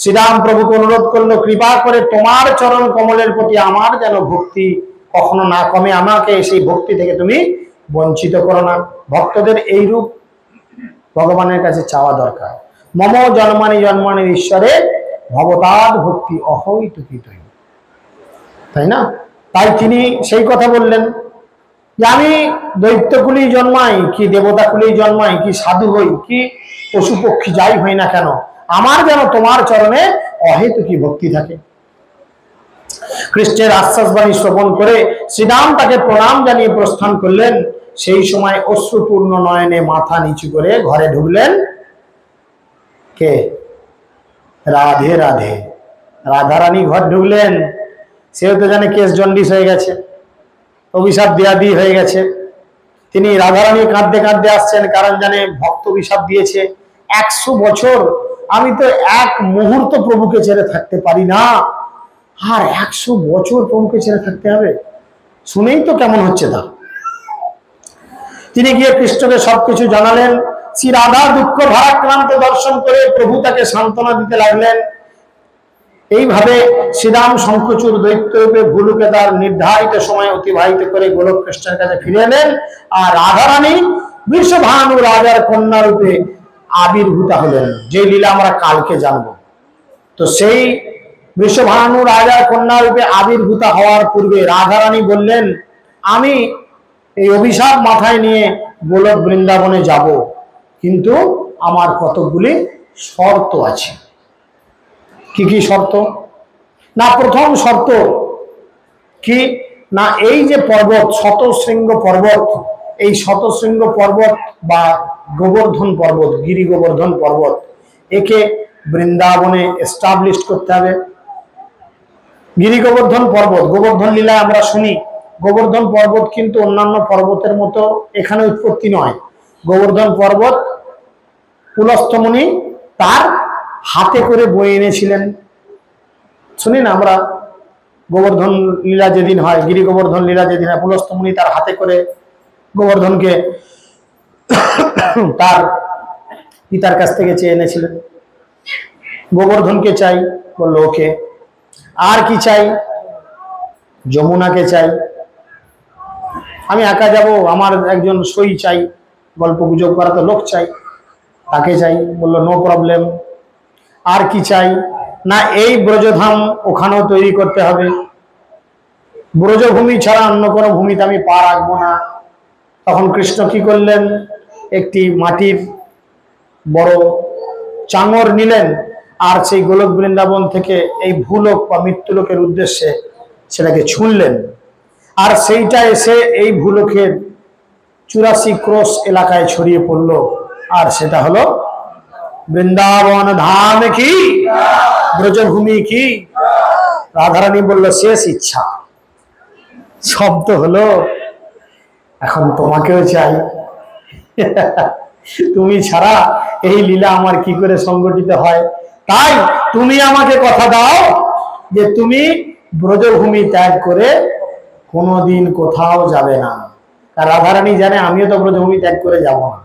[SPEAKER 1] শ্রীরাম প্রভুকে অনুরোধ করলো, কৃপা করে তোমার চরণ কমলের প্রতি আমার যেন ভক্তি কখনো না কমে, আমাকে সেই ভক্তি থেকে তুমি বঞ্চিত করো না। ভক্তদের এই রূপ ভগবানের কাছে চাওয়া দরকার। মম জন্মানি জন্মানি ঈশ্বরে ভবতাদ ভক্তি অহৈতুকিতই, তাই না? তাই তিনি সেই কথা বললেন যে আমি দৈত্যকুলেই জন্মাই কি দেবতাকুলেই জন্মাই কি সাধু হই কি পশু পক্ষী যাই হই না কেন, আমার যেন তোমার চরণে অহেতুকী ভক্তি থাকে। কৃষ্ণের আশ্বাসবাণী শ্রবণ করে শ্রীরাম তাকে প্রণাম জানিয়ে প্রস্থান করলেন। সেই সময় অশ্রুপূর্ণ নয়নে মাথা নিচু করে ঘরে ঢুকলেন কে? রাধে রাধে। রাধারানী ঘর ঢুকলেন। সেও তো জানে কেস জন্ডিস হয়ে গেছে, অভিশাপ দেয়া দিয়ে হয়ে গেছে। তিনি রাধারানী কাঁদতে কাঁদতে আসছেন, কারণ জানে ভক্ত অভিশাপ দিয়েছে। 100 বছর আমি তো এক মুহূর্ত প্রভুকে ছেড়ে থাকতে পারি না, আর 100 বছর প্রভুকে ছেড়ে থাকতে হবে, শুনেই তো কেমন হচ্ছে তা। তিনি গিয়ে কৃষ্ণকে সবকিছু জানালেন। শ্রী রাধা দুঃখ ভারাক্রান্ত দর্শন করে প্রভু তাকে সান্ত্বনা দিতে লাগলেন। এইভাবে শ্রীরাম শঙ্খচূড় দৈত্যরূপে ভূলোকে তার নির্ধারিত সময় অতিবাহিত করে গোলক কৃষ্ণের কাছে ফিরে এলেন। আর রাধারানী বৃষভানু রাজার কন্যা রূপে আবির্ভূত হলেন, যে লীলা আমরা কালকে জানবো। তো সেই বৃষভানু রাজার কন্যা রূপে আবির্ভূত হওয়ার পূর্বে রাধারানী বললেন, আমি এই অভিশাপ মাথায় নিয়ে গোলক বৃন্দাবনে যাব, কিন্তু আমার কতকগুলি শর্ত আছে। কি কি শর্ত? না, প্রথম শর্ত কি না, এই যে পর্বত শতশৃঙ্গ পর্বত, এই শতশৃঙ্গ পর্বত বা গোবর্ধন পর্বত, গিরি গোবর্ধন পর্বত, একে বৃন্দাবনে এস্টাবলিশ করতে হবে। গিরি গোবর্ধন পর্বত, গোবর্ধন লীলায় আমরা শুনি, গোবর্ধন পর্বত কিন্তু অন্যান্য পর্বতের মতো এখানে উৎপত্তি নয়। গোবর্ধন পর্বত পুলস্ত্য মুনি তার হাতে করে বয়ে এনেছিলেন। শুনি না আমরা, গোবর্ধন লীলা যেদিন হয়, গিরি গোবর্ধন লীলা যেদিন হয়, পুলস্ত্য মুনি তার হাতে করে গোবর্ধনকে তার পিতার কাছ থেকে চেয়ে এনেছিলেন। গোবর্ধনকে চাই, বললো ওকে। আর কি চাই? যমুনাকে চাই, আমি একা যাব, আমার একজন সই চাই, গল্প গুজব করা তো লোক চাই, তাকে চাই, বললো নো প্রবলেম। আর কি চাই? না, এই ব্রজধাম ওখানেও তৈরি করতে হবে, ব্রজভূমি ছাড়া অন্য কোনো ভূমিতে আমি পা রাখবো না। তখন কৃষ্ণ কি করলেন? একটি মাটির বড় চাঙর নিলেন, আর সেই গোলক বৃন্দাবন থেকে এই ভূলোক বা মৃত্যুলোকের উদ্দেশ্যে সেটাকে ছুঁড়লেন, আর সেইটা এসে এই ভূলোকের 84 ক্রোশ এলাকায় ছড়িয়ে পড়ল, আর সেটা হলো বৃন্দাবন ধাম কি, ব্রজভূমি কি। রাধারানী বলল শেষ ইচ্ছা, শব্দ হলো এখন তোমাকেও চাই। তুমি ছাড়া এই লীলা আমার কি করে সংগঠিত হয়, তাই তুমি আমাকে কথা দাও যে তুমি ব্রজভূমি ত্যাগ করে কোনোদিন কোথাও যাবে না। আর রাধারানী জানে আমিও তো ব্রজভূমি ত্যাগ করে যাব না,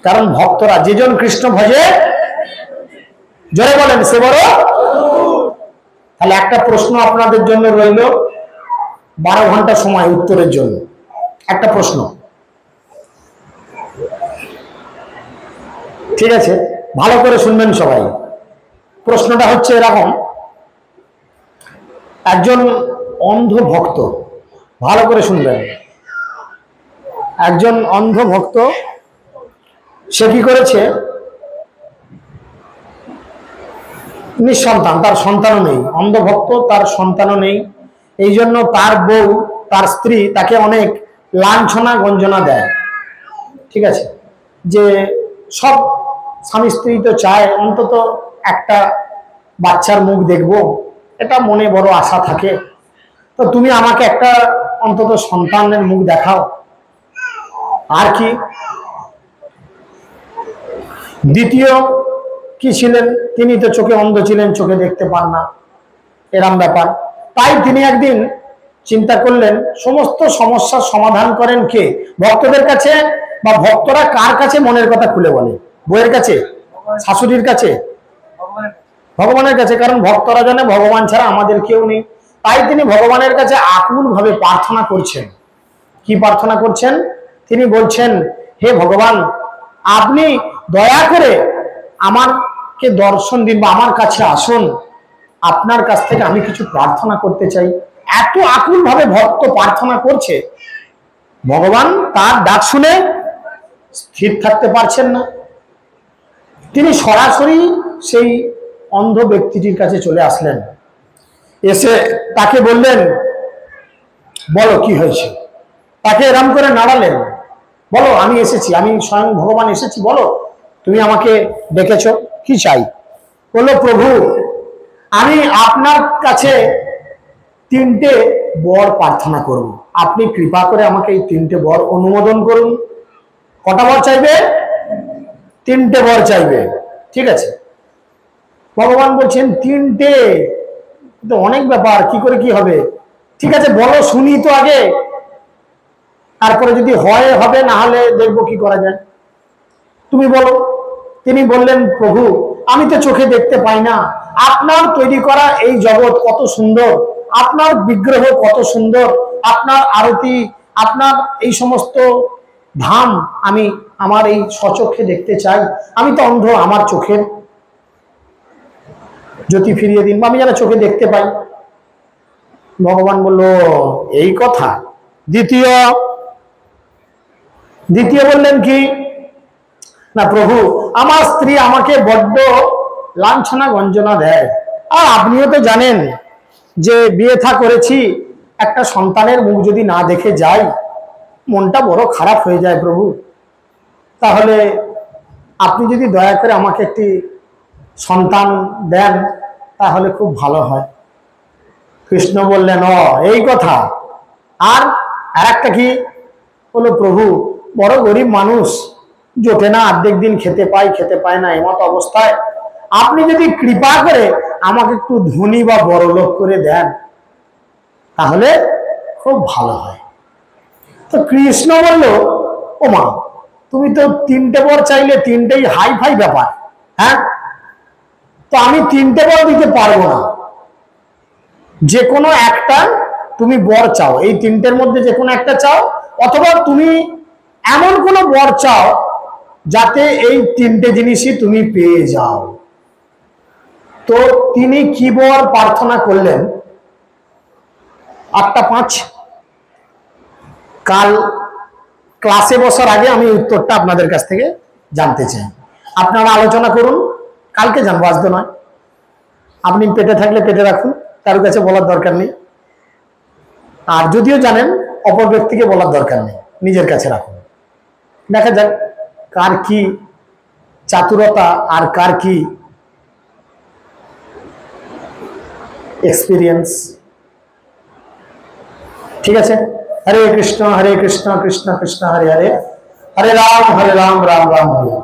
[SPEAKER 1] কারণ ভক্তরা যেজন কৃষ্ণ ভজে, জোরে বলেন সে বড়। তাহলে একটা প্রশ্ন আপনাদের জন্য রইল, 12 ঘন্টা সময় উত্তরের জন্য। একটা প্রশ্ন, ঠিক আছে? ভালো করে শুনবেন সবাই। প্রশ্নটা হচ্ছে এরকম, একজন অন্ধ ভক্ত, ভালো করে শুনবেন, একজন অন্ধ ভক্ত সে কি করেছে, নিঃসন্তান, তার সন্তানও নেই, অন্ধ ভক্ত, তার সন্তানও নেই। এই জন্য তার বউ, তার স্ত্রী তাকে অনেক লাঞ্ছনা গঞ্জনা দেয়, ঠিক আছে? যে সব স্বামী স্ত্রী তো চায় অন্তত একটা বাচ্চার মুখ দেখবো, এটা মনে বড় আশা থাকে, তো তুমি আমাকে একটা অন্তত সন্তানের মুখ দেখাও। আর কি, দ্বিতীয় কি ছিলেন, তিনি তো চোখে অন্ধ ছিলেন, চোখে দেখতে পান না, এরম ব্যাপার। তাই তিনি একদিন চিন্তা করলেন সমস্ত সমস্যার সমাধান করেন কে, ভক্তদের কাছে, বা ভক্তরা কার কাছে মনের কথা খুলে বলে, বইয়ের কাছে, শাশুড়ির কাছে, ভগবানের কাছে, কারণ ভক্তরা জানে ভগবান ছাড়া আমাদের কেউ নেই। তাই তিনি ভগবানের কাছে আকুল ভাবে প্রার্থনা করছেন। কি প্রার্থনা করছেন? তিনি বলছেন, হে ভগবান, আপনি দয়া করে আমাকে দর্শন দিন বা আমার কাছে আসুন, আপনার কাছ থেকে আমি কিছু প্রার্থনা করতে চাই। এত আকুল ভাবে ভক্ত প্রার্থনা করছে, ভগবান তার ডাক শুনে স্থির থাকতে পারছেন না। তিনি সরাসরি সেই অন্ধ ব্যক্তিটির কাছে চলে আসলেন, এসে তাকে বললেন, বলো কি হয়েছে। তাকে এরম করে নাড়ালেন, বলো আমি এসেছি, আমি স্বয়ং ভগবান এসেছি, বলো তুমি আমাকে ডেকেছ, কি চাই। বললো, প্রভু আমি আপনার কাছে 3টে বর প্রার্থনা করব, আপনি কৃপা করে আমাকে এই 3টে বর অনুমোদন করুন। কটা বর চাইবে? 3টে বর চাইবে, ঠিক আছে। ভগবান বলছেন 3টে তো অনেক ব্যাপার, কি করে কি হবে, ঠিক আছে বলো শুনি তো আগে, তারপরে যদি হয় হবে, না হলে দেখবো কি করা যায়, তুমি বলো। তিনি বললেন, প্রভু আমি তো চোখে দেখতে পাই না, আপনার তৈরি করা এই জগৎ কত সুন্দর, আপনার বিগ্রহ কত সুন্দর, আপনার আরতি, আপনার এই সমস্ত ধাম আমি আমার এই স্বচক্ষে দেখতে চাই, আমি তো অন্ধ, আমার চোখের জ্যোতি ফিরিয়ে দিন, আমি যেন চোখে দেখতে পাই। ভগবান বলল, এই কথা। দ্বিতীয় বললেন কি না, প্রভু আমার স্ত্রী আমাকে বড্ড লাঞ্ছনা গঞ্জনা দেয়, আর আপনিও তো জানেন যে বিয়ে থা করেছি, একটা সন্তানের মুখ যদি না দেখে যাই মনটা বড় খারাপ হয়ে যায় প্রভু, তাহলে আপনি যদি দয়া করে আমাকে একটি সন্তান দেন তাহলে খুব ভালো হয়। কৃষ্ণ বললেন, ও এই কথা। আর একটা কি? বললো, প্রভু বড় গরিব মানুষ, জোটে না, অর্ধেক দিন খেতে পায় না, এমত অবস্থায় আপনি যদি কৃপা করে আমাকে একটু ধনী বা বড় লোক করে দেন তাহলে খুব ভালো হয়। তো কৃষ্ণ বলল, ও মা, তুমি তো 3টে বর চাইলে, 3টেই হাই ফাই ব্যাপার, হ্যাঁ, তো আমি 3টে বর দিতে পারবো না, যে কোনো একটা তুমি বর চাও, এই 3টের মধ্যে যে কোনো একটা চাও, অথবা তুমি এমন কোনো বর চাও যাতে এই 3টে জিনিসই তুমি পেয়ে যাও। তো তিনি কি বর প্রার্থনা করলেন? 8টা 5, কাল ক্লাসে বসার আগে আমি উত্তরটা আপনাদের কাছ থেকে জানতে চাই। আপনারা আলোচনা করুন, কালকে জানবো, আজ তো নয়। আপনি পেটে থাকলে পেটে রাখুন, কারোর কাছে বলার দরকার নেই। আর যদিও জানেন, অপর ব্যক্তিকে বলার দরকার নেই, নিজের কাছে রাখুন। দেখা যাক কার কি চাতুরতা আর কার কি এক্সপিরিয়েন্স। ঠিক আছে, হরে কৃষ্ণ কৃষ্ণ কৃষ্ণ হরে হরে, হরে রাম রাম রাম হরে।